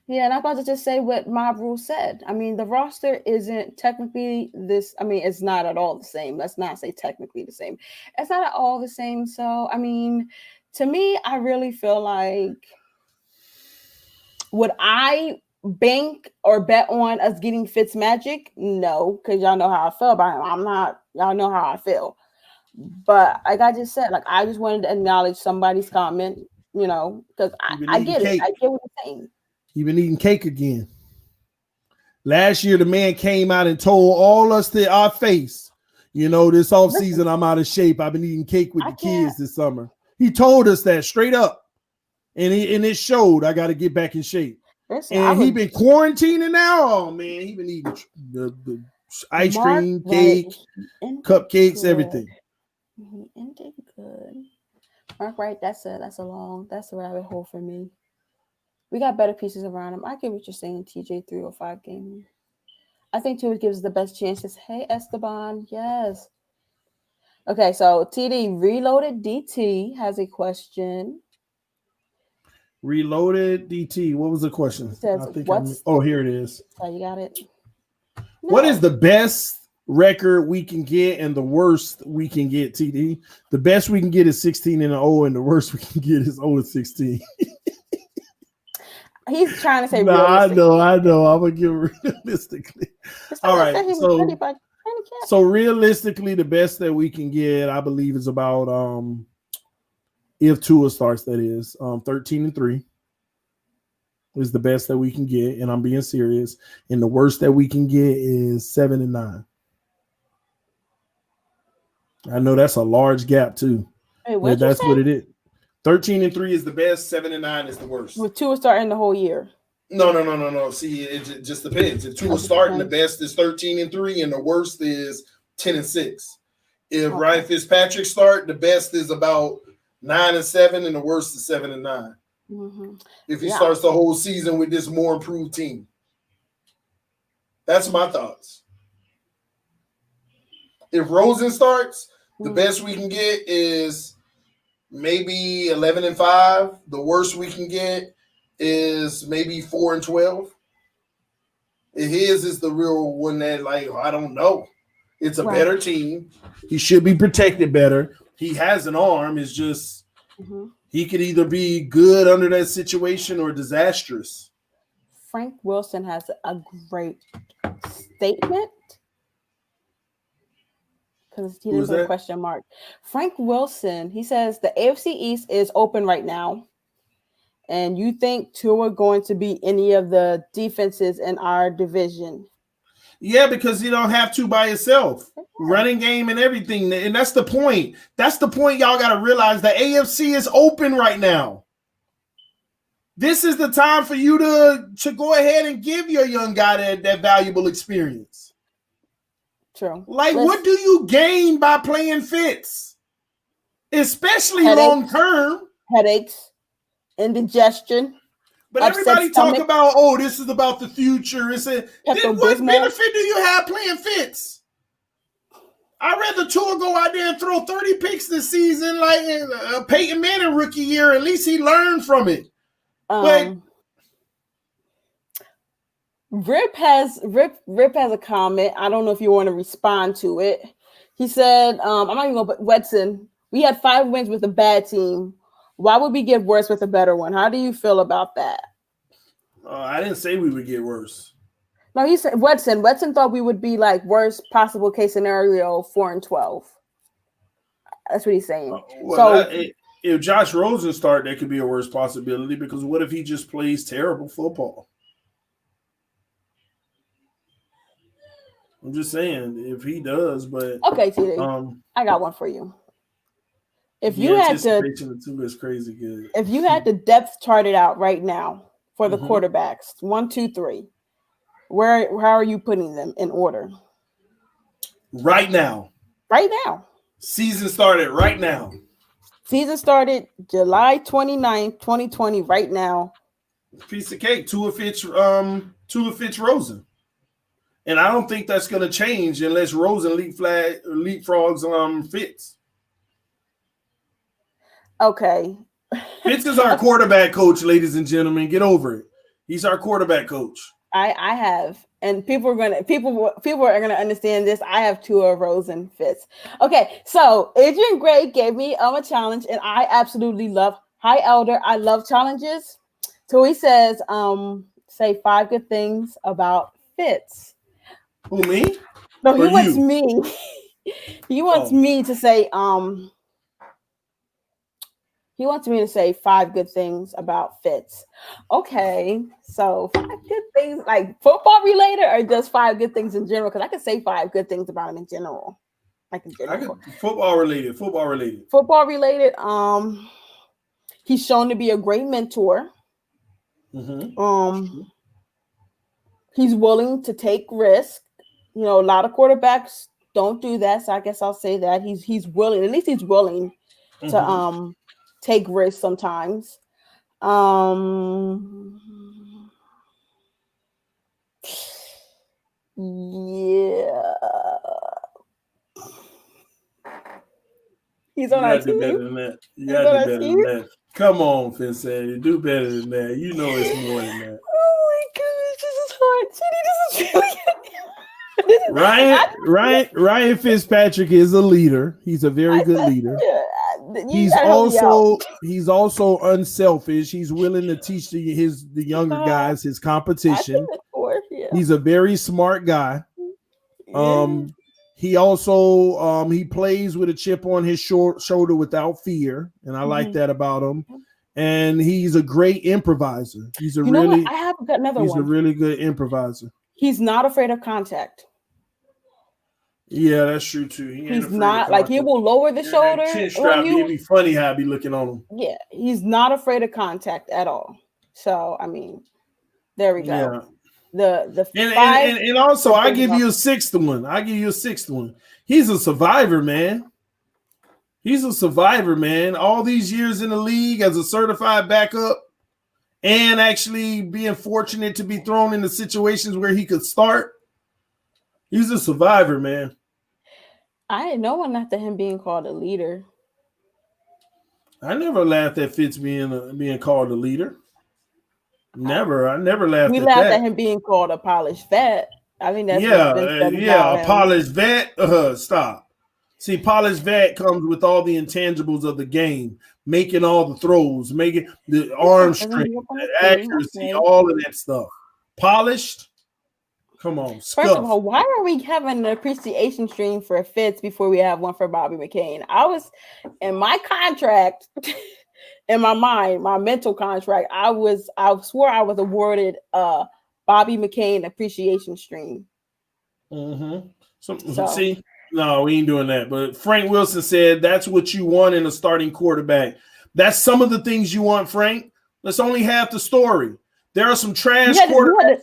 Speaker 2: Yeah, and I'm about to just say what Mob Rule said. The roster isn't technically this. It's not at all the same. Let's not say technically the same. It's not at all the same. So, to me, I really feel like, would I bank or bet on us getting Fitzmagic? No, because y'all know how I feel about him. I'm not. Y'all know how I feel. But like I just said, I just wanted to acknowledge somebody's comment, because I get it. I get what you're saying.
Speaker 1: You've been eating cake again. Last year, the man came out and told all us to our face, This off season I'm out of shape. I've been eating cake with the kids this summer. He told us that straight up, and it showed. I got to get back in shape. And he been quarantining now. Oh man, he been eating the ice cream, cake, cupcakes, everything.
Speaker 2: He ended good. Mark, right? That's a rabbit hole for me. We got better pieces around him. I get what you're saying, TJ 305 game. I think Tua gives the best chances. Hey, Esteban. Yes. Okay, so TD Reloaded DT has a question.
Speaker 1: Reloaded DT. What was the question?
Speaker 2: Says,
Speaker 1: here it is.
Speaker 2: Oh, you got it.
Speaker 1: No. What is the best record we can get and the worst we can get, TD? The best we can get is 16-0, and the worst we can get is 0-16.
Speaker 2: He's trying to say
Speaker 1: I know. I'm gonna give realistically. All right. So realistically, the best that we can get, I believe, is about if Tua starts, that is 13-3 is the best that we can get, and I'm being serious. And the worst that we can get is 7-9. I know that's a large gap too.
Speaker 2: Hey,
Speaker 1: that's what it is. 13-3 is the best. 7-9 is the worst.
Speaker 2: With Tua starting the whole year.
Speaker 1: No. See, it just depends. If Tua starting, the best is 13-3, and the worst is 10-6. If Ryan Fitzpatrick start, the best is about 9-7, and the worst is 7-9. Mm-hmm. If he starts the whole season with this more improved team, that's my thoughts. If Rosen starts, the best we can get is maybe 11-5. The worst we can get is maybe 4-12. His is the real one that, I don't know. It's a better team. He should be protected better. He has an arm. It's just he could either be good under that situation or disastrous.
Speaker 2: Frank Wilson has a great statement. Because he didn't put a question mark. Frank Wilson, he says the AFC East is open right now. And you think Tua going to be any of the defenses in our division?
Speaker 1: Yeah, because you don't have to by yourself. Running game and everything. And that's the point. That's the point y'all got to realize. The AFC is open right now. This is the time for you to go ahead and give your young guy that valuable experience.
Speaker 2: True.
Speaker 1: What do you gain by playing Fitz? Especially long term.
Speaker 2: Headaches, indigestion.
Speaker 1: But everybody talk about, this is about the future. Then what benefit do you have playing Fitz? I'd rather Tua go out there and throw 30 picks this season like Peyton Manning rookie year. At least he learned from it. But
Speaker 2: Rip has a comment. I don't know if you want to respond to it. He said, I'm not even going to put Wetson. We had 5 wins with a bad team. Why would we get worse with a better one? How do you feel about that?
Speaker 1: I didn't say we would get worse.
Speaker 2: No, he said Wetson. Wetson thought we would be worst possible case scenario 4-12. That's what he's saying.
Speaker 1: If Josh Rosen start, that could be a worse possibility because what if he just plays terrible football? I'm just saying if he does, but
Speaker 2: okay, TD, I got one for you. If you had to,
Speaker 1: is crazy good.
Speaker 2: If you had the depth charted out right now for the quarterbacks, 1, 2, 3, how are you putting them in order?
Speaker 1: Right now. Season started right now.
Speaker 2: Season started July 29th, 2020. Right now.
Speaker 1: Piece of cake. Tua Fitz Rosen. And I don't think that's going to change unless Rosen leapfrogs Fitz.
Speaker 2: Okay.
Speaker 1: Fitz is our quarterback coach, ladies and gentlemen. Get over it. He's our quarterback coach.
Speaker 2: I have, and people are gonna understand this. I have Tua Rosen Fitz. Okay, so Adrian Gray gave me a challenge, and I absolutely love. Hi, Elder. I love challenges. So he says, say 5 good things about Fitz.
Speaker 1: Who, me?
Speaker 2: No, he wants me. He wants me to say He wants me to say 5 good things about Fitz. Okay, so 5 good things, like football related, or just 5 good things in general? Because I could say 5 good things about him in general. I can get
Speaker 1: football related. Football
Speaker 2: related. He's shown to be a great mentor.
Speaker 1: Mm-hmm.
Speaker 2: He's willing to take risks. You know, a lot of quarterbacks don't do that, so I guess I'll say that he's willing. At least he's willing to take risks sometimes. Yeah. He's on our team.
Speaker 1: Do better than that. You gotta do better than that. Come on, Fitzpatrick. Do better than that. You know it's more than that.
Speaker 2: Oh my goodness, this is hard.
Speaker 1: Ryan Fitzpatrick is a leader. He's a very good leader. He's also unselfish. He's willing to teach the younger guys his competition. He's a very smart guy. He also he plays with a chip on his shoulder without fear, and I like that about him. And he's a great improviser. He's a really good improviser.
Speaker 2: He's not afraid of contact.
Speaker 1: Yeah, that's true too.
Speaker 2: He's not like he will lower the shoulder.
Speaker 1: It'd be funny how I'd be looking on him.
Speaker 2: Yeah, he's not afraid of contact at all. So I mean, there we go. Yeah.
Speaker 1: And also I give you a sixth one. He's a survivor, man. All these years in the league as a certified backup, and actually being fortunate to be thrown into situations where he could start. He's a survivor, man.
Speaker 2: I had no one after him being called a leader.
Speaker 1: I never laughed at Fitz being called a leader. Never. I never laughed at that. We laughed
Speaker 2: at him being called a polished vet. I mean, that's
Speaker 1: a polished vet. Stop. See, polished vet comes with all the intangibles of the game, making all the throws, making the arm strength, the accuracy, all of that stuff. Polished. Come on.
Speaker 2: First of all, why are we having an appreciation stream for Fitz before we have one for Bobby McCain? I was in my contract, in my mind, my mental contract. I swore I was awarded a Bobby McCain appreciation stream.
Speaker 1: So see, no, we ain't doing that. But Frank Wilson said that's what you want in a starting quarterback. That's some of the things you want, Frank. That's only half the story. There are some trash quarterbacks.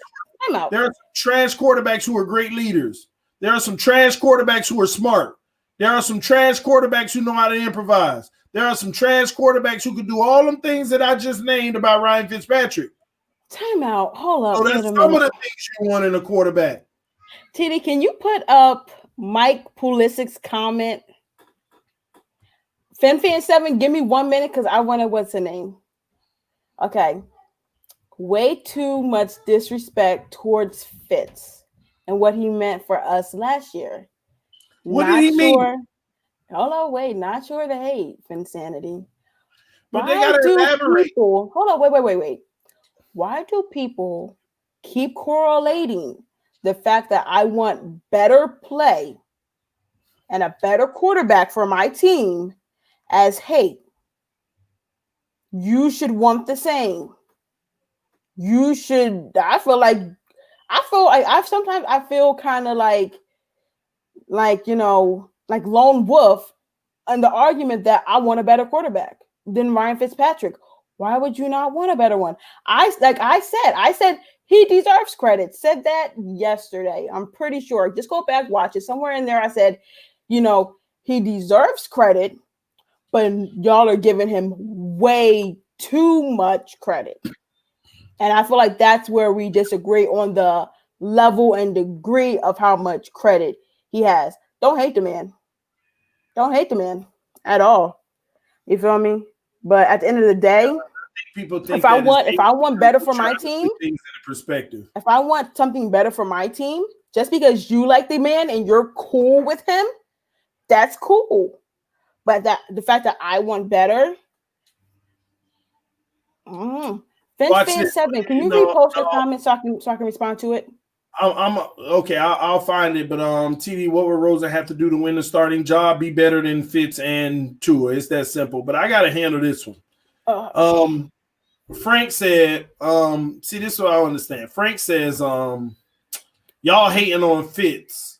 Speaker 1: There are some trash quarterbacks who are great leaders. There are some trash quarterbacks who are smart. There are some trash quarterbacks who know how to improvise. There are some trash quarterbacks who can do all them things that I just named about Ryan Fitzpatrick.
Speaker 2: Time out. Hold up.
Speaker 1: So that's some of the things you want in a quarterback.
Speaker 2: TD, can you put up Mike Pulisic's comment? FinFan7, give me 1 minute because I want to, what's the name? Okay. Way too much disrespect towards Fitz and what he meant for us last year.
Speaker 1: What did he mean?
Speaker 2: Hold on, wait. Not sure the hate, Finsanity.
Speaker 1: But they got to elaborate.
Speaker 2: Hold on, wait. Why do people keep correlating the fact that I want better play and a better quarterback for my team as hate? You should want the same. You should. I feel kind of like lone wolf on the argument that I want a better quarterback than Ryan Fitzpatrick. Why would you not want a better one? I said he deserves credit. Said that yesterday. I'm pretty sure. Just go back, watch it. Somewhere in there I said, he deserves credit, but y'all are giving him way too much credit. And I feel like that's where we disagree on the level and degree of how much credit he has. Don't hate the man. Don't hate the man at all. You feel me? But at the end of the day,
Speaker 1: people think
Speaker 2: if I want better for my team,
Speaker 1: things in perspective.
Speaker 2: If I want something better for my team, just because you like the man and you're cool with him, that's cool. But the fact that I want better. FinFan7, can you repost your comment so I can respond to it?
Speaker 1: I'm okay. I'll find it. But TD, what would Rosen have to do to win the starting job? Be better than Fitz and Tua. It's that simple. But I got to handle this one. Frank said, see, this is what I understand. Frank says, y'all hating on Fitz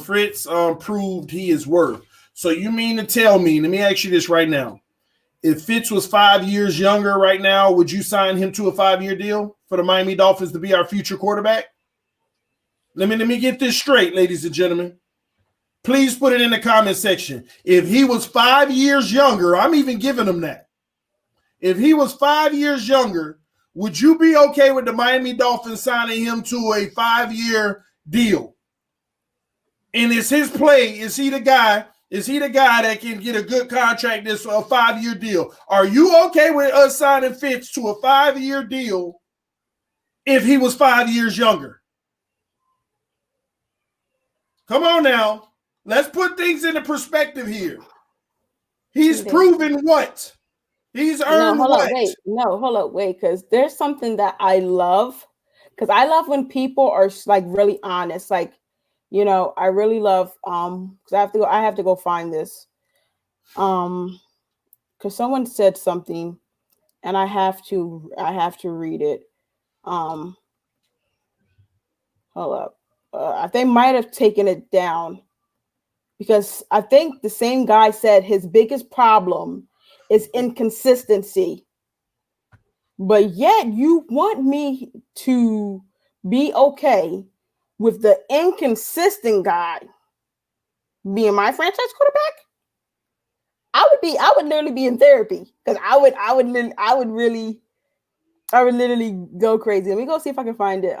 Speaker 1: Fritz proved he is worth. So you mean to tell me, let me ask you this right now. If Fitz was 5 years younger right now, would you sign him to a 5-year deal for the Miami Dolphins to be our future quarterback? Let me get this straight, ladies and gentlemen. Please put it in the comment section. If he was 5 years younger, I'm even giving him that. If he was 5 years younger, would you be okay with the Miami Dolphins signing him to a 5-year deal? And is his play, is he the guy that can get a good contract this a 5-year deal? Are you okay with us signing Fitz to a 5-year deal if he was 5 years younger? Come on now. Let's put things into perspective here. He's proven what? He's earned what?
Speaker 2: Hold up, wait, because there's something that I love. Because I love when people are like really honest. Like, you know, I really love because I have to go find this. Because someone said something and I have to read it. Hold up. They might have taken it down because I think the same guy said his biggest problem is inconsistency. But yet you want me to be okay with the inconsistent guy being my franchise quarterback? I would literally be in therapy because I would literally go crazy. Let me go see if I can find it.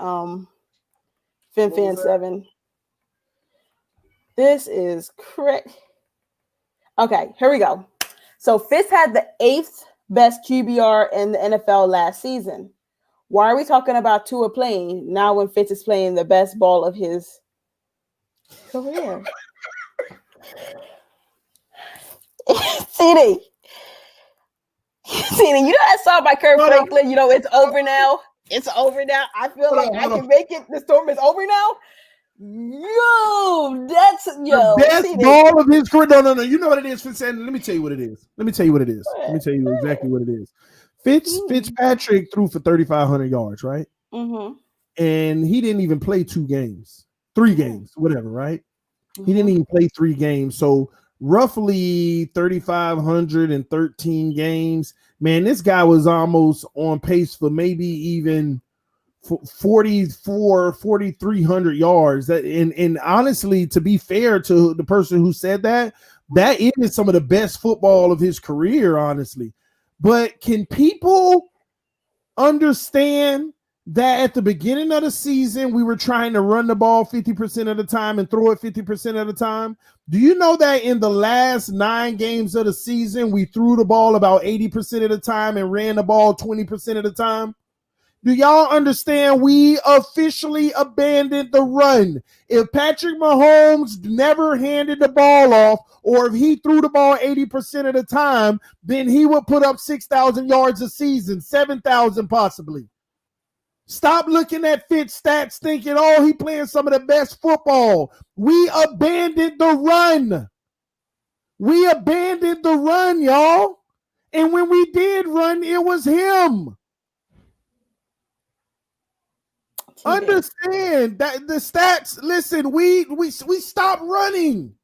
Speaker 2: FinFan7. This is correct. Okay, here we go. So Fitz had the 8th best QBR in the NFL last season. Why are we talking about Tua playing now when Fitz is playing the best ball of his career? CD, you know that song by Kurt Franklin? You know, it's over now. It's over now. I feel like I can make it. The storm is over now. Yo, that's
Speaker 1: the best ball of his career. No. You know what it is, Fitzpatrick? Let me tell you what it is. Let me tell you exactly what it is. Fitzpatrick threw for 3,500 yards, right? Mm-hmm. And he didn't even play 3 games, whatever, right? Mm-hmm. He didn't even play 3 games. So roughly 3,513 games. Man, this guy was almost on pace for maybe even 4,300 yards. And honestly, to be fair to the person who said that is some of the best football of his career, honestly. But can people understand that at the beginning of the season, we were trying to run the ball 50% of the time and throw it 50% of the time? Do you know that in the last 9 games of the season, we threw the ball about 80% of the time and ran the ball 20% of the time? Do y'all understand? We officially abandoned the run. If Patrick Mahomes never handed the ball off, or if he threw the ball 80% of the time, then he would put up 6,000 yards a season, 7,000 possibly. Stop looking at Fitz stats thinking, oh, he playing some of the best football. We abandoned the run. We abandoned the run, y'all. And when we did run, it was him. Understand that the stats. Listen, we stopped running.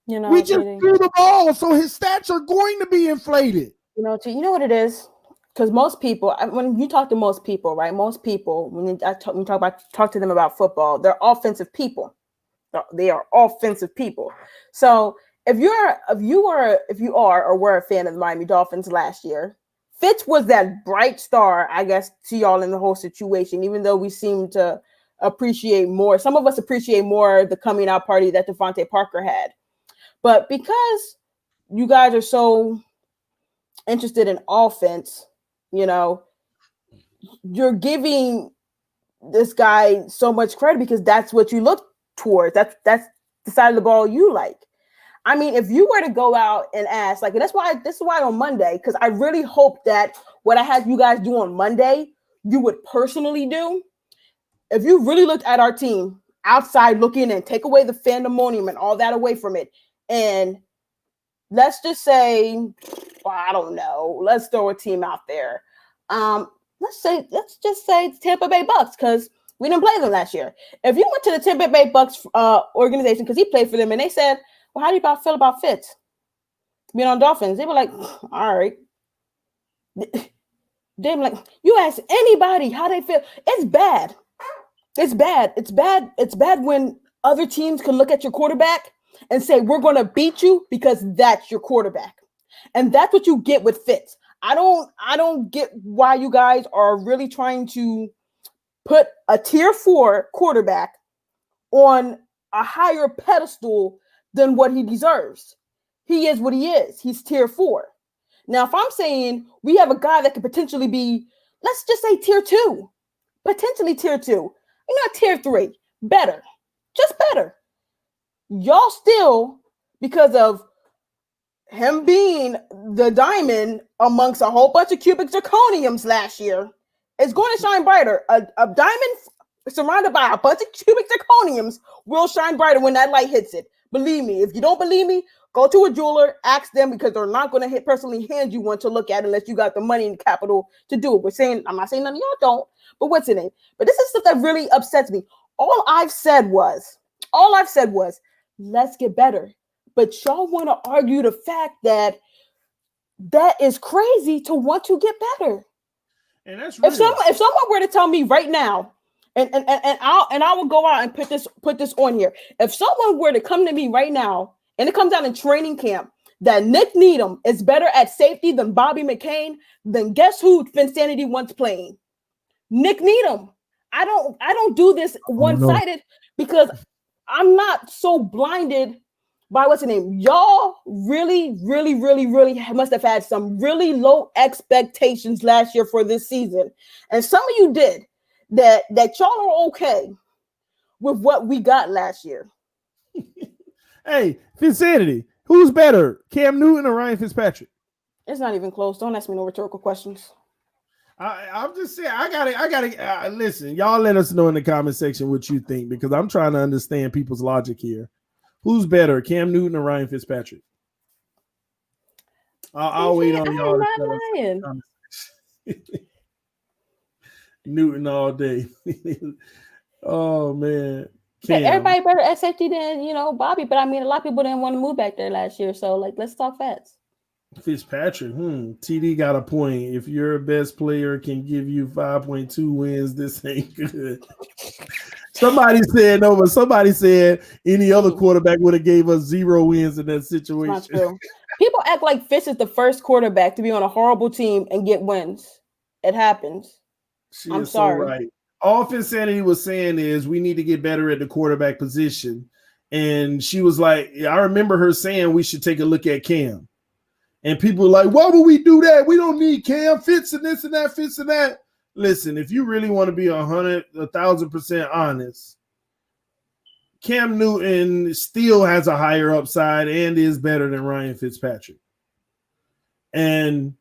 Speaker 1: You know, we just threw the ball, so his stats are going to be inflated.
Speaker 2: You know what it is? Because most people, when you talk to most people, right? Most people, when talk to them about football, they're offensive people. They are offensive people. So if you are or were a fan of the Miami Dolphins last year, Fitz was that bright star, I guess, to y'all in the whole situation, even though we seem to appreciate more. Some of us appreciate more the coming out party that Devontae Parker had. But because you guys are so interested in offense, you know, you're giving this guy so much credit because that's what you look towards. That's the side of the ball you like. I mean, if you were to go out and ask, like, this is why on Monday, because I really hope that what I had you guys do on Monday, you would personally do. If you really looked at our team outside looking and take away the fandemonium and all that away from it, and let's just say, well, I don't know, let's throw a team out there. Let's just say Tampa Bay Bucks, because We didn't play them last year. If you went to the Tampa Bay Bucks organization, because he played for them, and they said, well, how do you feel about Fitz being on Dolphins? They were like, all right. They were like, you ask anybody how they feel. It's bad. It's bad. It's bad. It's bad when other teams can look at your quarterback and say, we're going to beat you because that's your quarterback. And that's what you get with Fitz. I don't get why you guys are really trying to put a tier 4 quarterback on a higher pedestal than what he deserves. He is what he is. He's tier 4. Now, if I'm saying we have a guy that could potentially be, let's just say tier 2, potentially tier 2, you're not tier 3, better, just better. Y'all still, because of him being the diamond amongst a whole bunch of cubic zirconiums last year, is going to shine brighter. A diamond surrounded by a bunch of cubic zirconiums will shine brighter when that light hits it. Believe me. If you don't believe me, go to a jeweler, ask them, because they're not going to personally hand you one to look at unless you got the money and capital to do it. I'm not saying none of y'all don't, but what's it name? But this is stuff that really upsets me. All I've said was, let's get better. But y'all want to argue the fact that is crazy to want to get better.
Speaker 1: And that's real.
Speaker 2: If someone were to tell me right now, and I will go out and put this on here. If someone were to come to me right now, and it comes out in training camp, that Nick Needham is better at safety than Bobby McCain, then guess who FinSanity wants playing? Nick Needham. I don't do this one-sided because I'm not so blinded by what's the name. Y'all really, really, really, really must have had some really low expectations last year for this season. And some of you did that y'all are okay with what we got last year.
Speaker 1: Hey, FinSanity, who's better, Cam Newton or Ryan Fitzpatrick?
Speaker 2: It's not even close. Don't ask me no rhetorical questions.
Speaker 1: I'm just saying, I gotta listen. Y'all let us know in the comment section what you think, because I'm trying to understand people's logic here. Who's better, Cam Newton or Ryan Fitzpatrick? I'll wait on y'all to tell us. Newton all day. Oh man.
Speaker 2: Cam. Everybody better at safety than Bobby, but I mean a lot of people didn't want to move back there last year. So let's talk facts.
Speaker 1: Fitzpatrick, TD got a point. If your best player can give you 5.2 wins, this ain't good. Somebody said any other quarterback would have gave us 0 wins in that situation.
Speaker 2: That's not true. People act like Fitz is the first quarterback to be on a horrible team and get wins. It happens. I'm sorry.
Speaker 1: So right. All FinSanity was saying is we need to get better at the quarterback position. And she was like, I remember her saying we should take a look at Cam. And people are like, why would we do that? We don't need Cam. Fitz and this and that, Fitz and that. Listen, if you really want to be 1,000% honest, Cam Newton still has a higher upside and is better than Ryan Fitzpatrick. And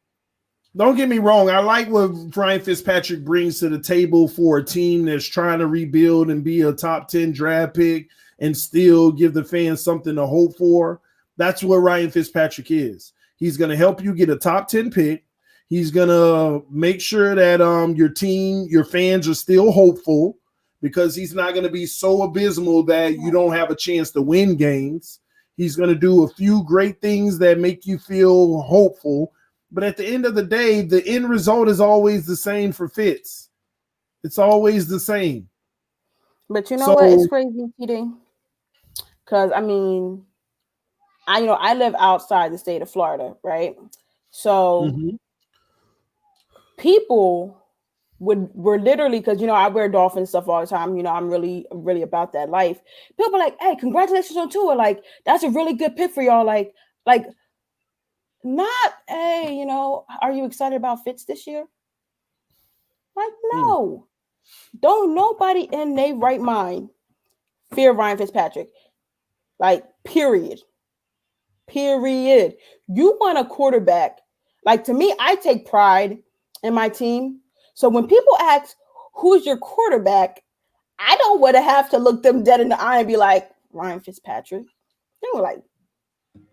Speaker 1: don't get me wrong, I like what Ryan Fitzpatrick brings to the table for a team that's trying to rebuild and be a top 10 draft pick and still give the fans something to hope for. That's what Ryan Fitzpatrick is. He's going to help you get a top 10 pick. He's going to make sure that your team, your fans are still hopeful, because he's not going to be so abysmal that you don't have a chance to win games. He's going to do a few great things that make you feel hopeful. But at the end of the day, the end result is always the same for Fitz. It's always the same.
Speaker 2: But you know what? It's crazy, TD. Because, I mean, I live outside the state of Florida, right? So people were literally, because I wear Dolphin stuff all the time. I'm really, really about that life. People are like, "Hey, congratulations on Tua! Like, that's a really good pick for y'all." Like, not, "Hey, are you excited about Fitz this year?" Like, no, don't nobody in their right mind fear Ryan Fitzpatrick. Like, period. You want a quarterback. Like, to me, I take pride in my team. So when people ask, who's your quarterback, I don't want to have to look them dead in the eye and be like, Ryan Fitzpatrick. They were like,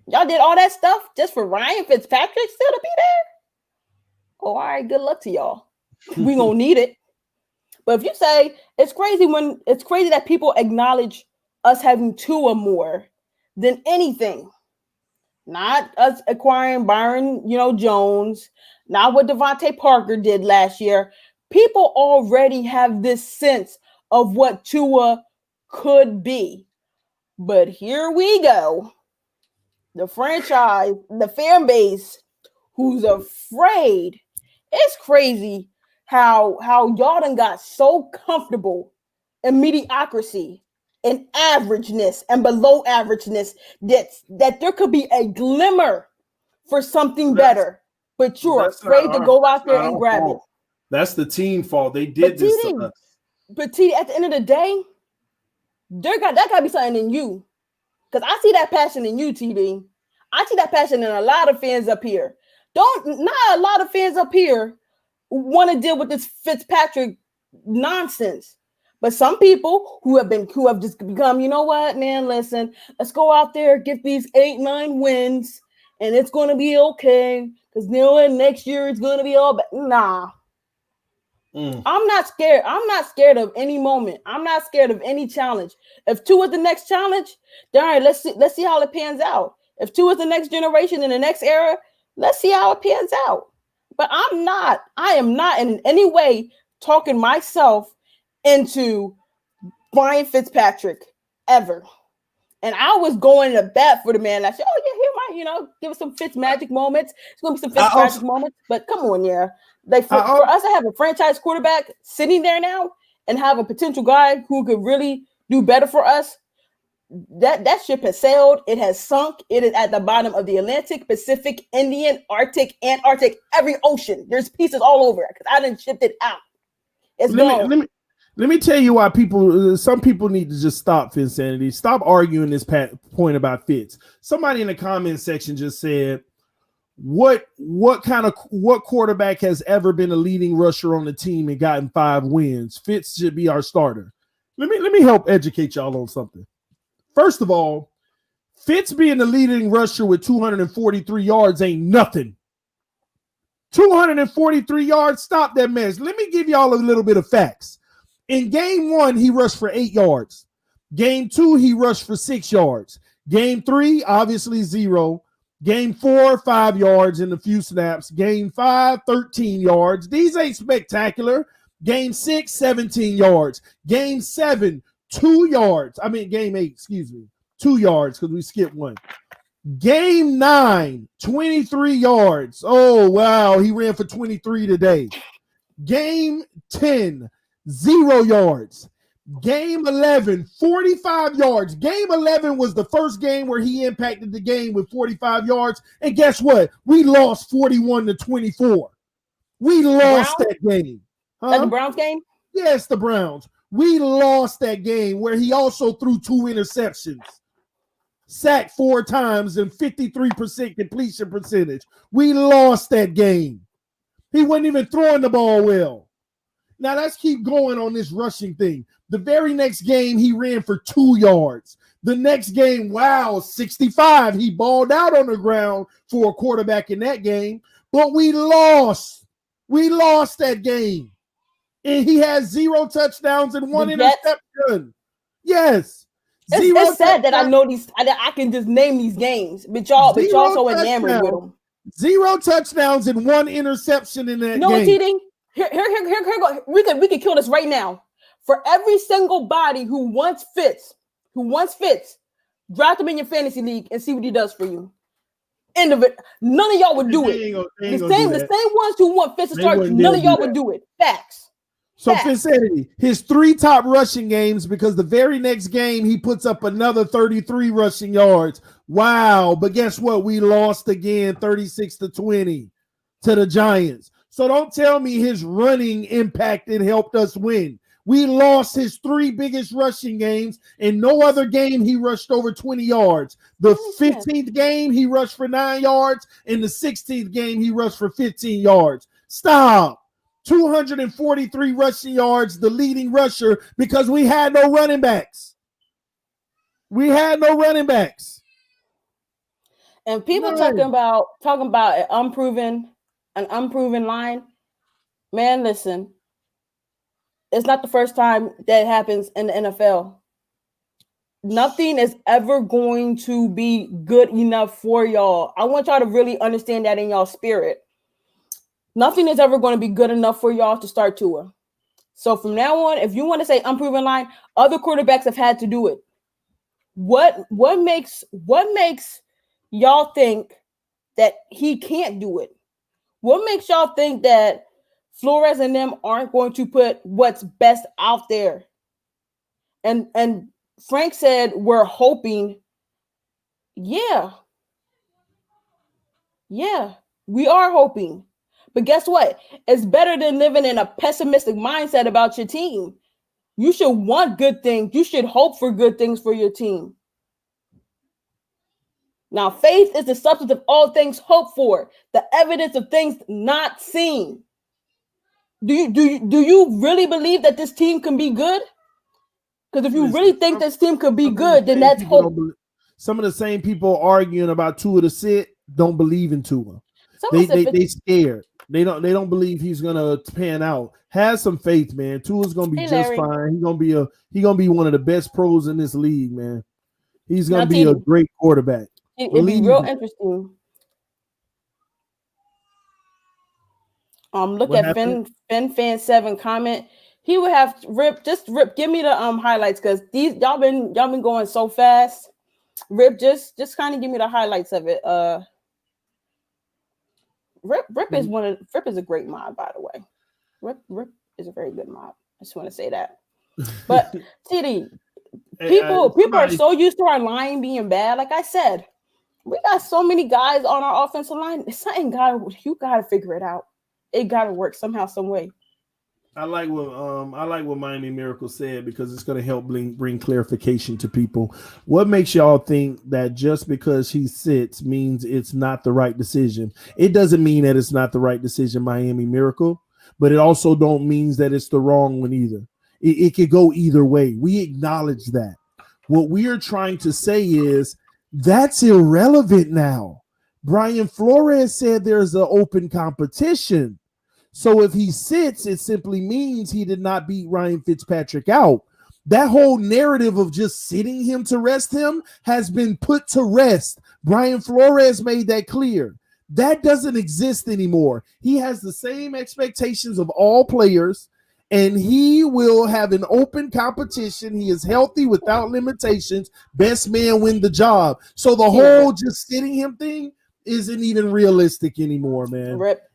Speaker 2: y'all did all that stuff just for Ryan Fitzpatrick still to be there? Oh, all right, good luck to y'all. We gonna need it. But if you say it's crazy that people acknowledge us having two or more than anything, not us acquiring Byron, Jones, not what Devontae Parker did last year. People already have this sense of what Tua could be. But here we go. The franchise, the fan base, who's afraid. It's crazy how y'all done got so comfortable in mediocrity and averageness and below averageness that there could be a glimmer for something better, but you're afraid to go out there and grab it.
Speaker 1: That's the team fault. They did this to us.
Speaker 2: But TD, at the end of the day, that got to be something in you. Because I see that passion in you, TD. I see that passion in a lot of fans up here. Not a lot of fans up here want to deal with this Fitzpatrick nonsense. But some people who have just become, you know what, man, listen, let's go out there, get these 8-9 wins, and it's going to be okay. Because next year it's going to be all bad. Nah. I'm not scared. I'm not scared of any moment. I'm not scared of any challenge. If 2 is the next challenge, then all right, let's see how it pans out. If 2 is the next generation in the next era, let's see how it pans out. But I am not in any way talking myself into Brian Fitzpatrick ever. And I was going to bat for the man. I said, oh, yeah, he might, give us some Fitz magic moments. It's going to be some Fitzpatrick moments. But come on, yeah. Like for us to have a franchise quarterback sitting there now and have a potential guy who could really do better for us, that ship has sailed. It has sunk. It is at the bottom of the Atlantic, Pacific, Indian, Arctic, Antarctic, every ocean. There's pieces all over it because I didn't ship it out. It's gone.
Speaker 1: Let me tell you why some people need to just stop Finsanity. Stop arguing this point about Fitz. Somebody in the comment section just said, what quarterback has ever been a leading rusher on the team and gotten 5 wins? Fitz should be our starter. Let me help educate y'all on something. First of all, Fitz being the leading rusher with 243 yards ain't nothing. 243 yards, stop that mess. Let me give y'all a little bit of facts. In game 1, he rushed for 8 yards. Game 2, he rushed for 6 yards. Game 3, obviously 0. Game 4, 5 yards in a few snaps. Game 5, 13 yards. These ain't spectacular. Game 6, 17 yards. Game 7, 2 yards. Game 8, 2 yards because we skipped one. Game 9, 23 yards. Oh, wow. He ran for 23 today. Game 10, 0 yards. Game 11, 45 yards. Game 11 was the first game where he impacted the game with 45 yards. And guess what? We lost 41-24. We lost that game.
Speaker 2: Huh? That's the Browns game?
Speaker 1: Yes, the Browns. We lost that game where he also threw 2 interceptions. Sacked 4 times and 53% completion percentage. We lost that game. He wasn't even throwing the ball well. Now, let's keep going on this rushing thing. The very next game, he ran for 2 yards. The next game, 65. He balled out on the ground for a quarterback in that game. But we lost. We lost that game. And he has 0 touchdowns and 1 interception. Yes.
Speaker 2: It's sad that I know these. I can just name these games, but y'all so enamored with them.
Speaker 1: 0 touchdowns and 1 interception in that game.
Speaker 2: No, cheating. Here go. We could kill this right now. For every single body who wants Fitz, draft him in your fantasy league and see what he does for you. End of it. None of y'all would do it. The same ones who want Fitz to start, none of y'all would do it. Facts.
Speaker 1: So Fitzpatrick, his 3 top rushing games, because the very next game he puts up another 33 rushing yards. Wow. But guess what? We lost again 36-20 to the Giants. So don't tell me his running impacted helped us win. We lost his 3 biggest rushing games. In no other game he rushed over 20 yards. The 15th game he rushed for 9 yards. In the 16th game he rushed for 15 yards. Stop. 243 rushing yards, the leading rusher, because we had no running backs.
Speaker 2: And people talking about an unproven line. Man, listen. it's not the first time that happens in the NFL. Nothing is ever going to be good enough for y'all. I want y'all to really understand that in y'all spirit. Nothing is ever going to be good enough for y'all to start Tua. So from now on, if you want to say unproven line, other quarterbacks have had to do it. What makes y'all think that he can't do it? What makes y'all think that Flores and them aren't going to put what's best out there? And Frank said we're hoping. Yeah, we are hoping. But guess what? It's better than living in a pessimistic mindset about your team. You should want good things. You should hope for good things for your team. Now, faith is the substance of all things hoped for, the evidence of things not seen. Do you really believe that this team can be good? Because if you really think this team could be good, then that's hope.
Speaker 1: Some of the same people arguing about Tua to sit don't believe in Tua. They scared. They don't believe he's gonna pan out. Have some faith, man. Tua's gonna be just fine. He's gonna be one of the best pros in this league, man. He's gonna be a great quarterback.
Speaker 2: It'd be real interesting. Look at Fan7 comment. He would have Rip. Give me the highlights because y'all been going so fast. Rip, just kind of give me the highlights of it. Rip is a great mod, by the way. Rip is a very good mod. I just want to say that. But TD, people are so used to our line being bad. Like I said, we got so many guys on our offensive line. It's something you gotta figure it out. It gotta work somehow, some way.
Speaker 1: I like what Miami Miracle said because it's going to help bring clarification to people. What makes y'all think that just because he sits means it's not the right decision? It doesn't mean that it's not the right decision, Miami Miracle, but it also don't mean that it's the wrong one either. It could go either way. We acknowledge that. What we are trying to say is that's irrelevant now. Brian Flores said there's an open competition. So if he sits, it simply means he did not beat Ryan Fitzpatrick out. That whole narrative of just sitting him to rest him has been put to rest. Brian Flores made that clear. That doesn't exist anymore. He has the same expectations of all players, and he will have an open competition. He is healthy without limitations. Best man win the job. So the whole just sitting him thing isn't even realistic anymore, man.
Speaker 2: Rip,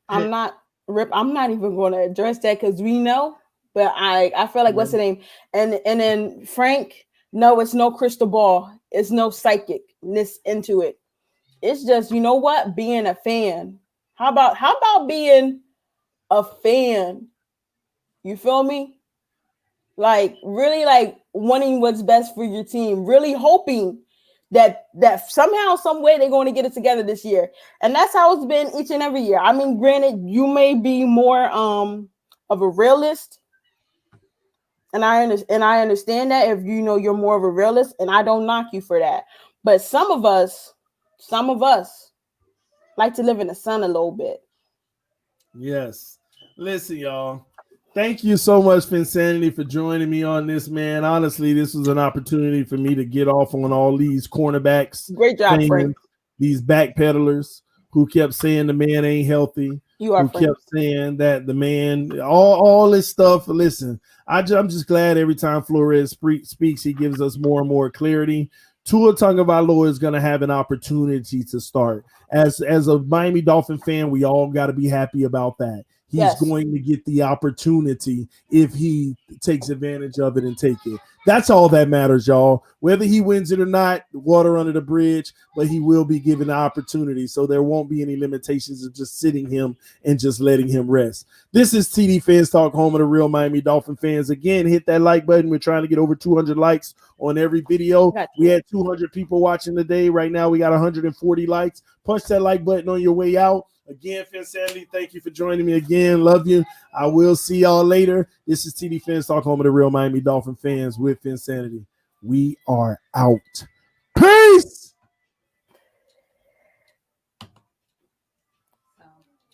Speaker 2: I'm not even going to address that because we know, but I feel like what's the name? And then Frank, no, it's no crystal ball. It's no psychicness into it. It's just, you know what? Being a fan. How about being a fan? You feel me? Like really like wanting what's best for your team, really hoping that somehow, some way they're going to get it together this year. And that's how it's been each and every year. I mean, granted, you may be more of a realist. And I understand that if you know you're more of a realist, and I don't knock you for that. But some of us like to live in the sun a little bit.
Speaker 1: Yes. Listen, y'all. Thank you so much, Finsanity, for joining me on this, man. Honestly, this was an opportunity for me to get off on all these cornerbacks.
Speaker 2: Great job, Frank.
Speaker 1: These backpedalers who kept saying the man ain't healthy.
Speaker 2: You are,
Speaker 1: who Frank. Kept saying that the man, all this stuff. Listen, I'm just glad every time Flores speaks, he gives us more and more clarity. Tua Tagovailoa is going to have an opportunity to start. As a Miami Dolphin fan, we all got to be happy about that. He's going to get the opportunity if he takes advantage of it and take it. That's all that matters, y'all. Whether he wins it or not, water under the bridge, but he will be given the opportunity. So there won't be any limitations of just sitting him and just letting him rest. This is TDPHINSTALK, home of the real Miami Dolphin fans. Again, hit that like button. We're trying to get over 200 likes on every video. We had 200 people watching today. Right now, we got 140 likes. Punch that like button on your way out. Again, Finsanity, thank you for joining me again. Love you. I will see y'all later. This is TDPHINSTALK, home of the real Miami Dolphin fans with Finsanity. We are out. Peace.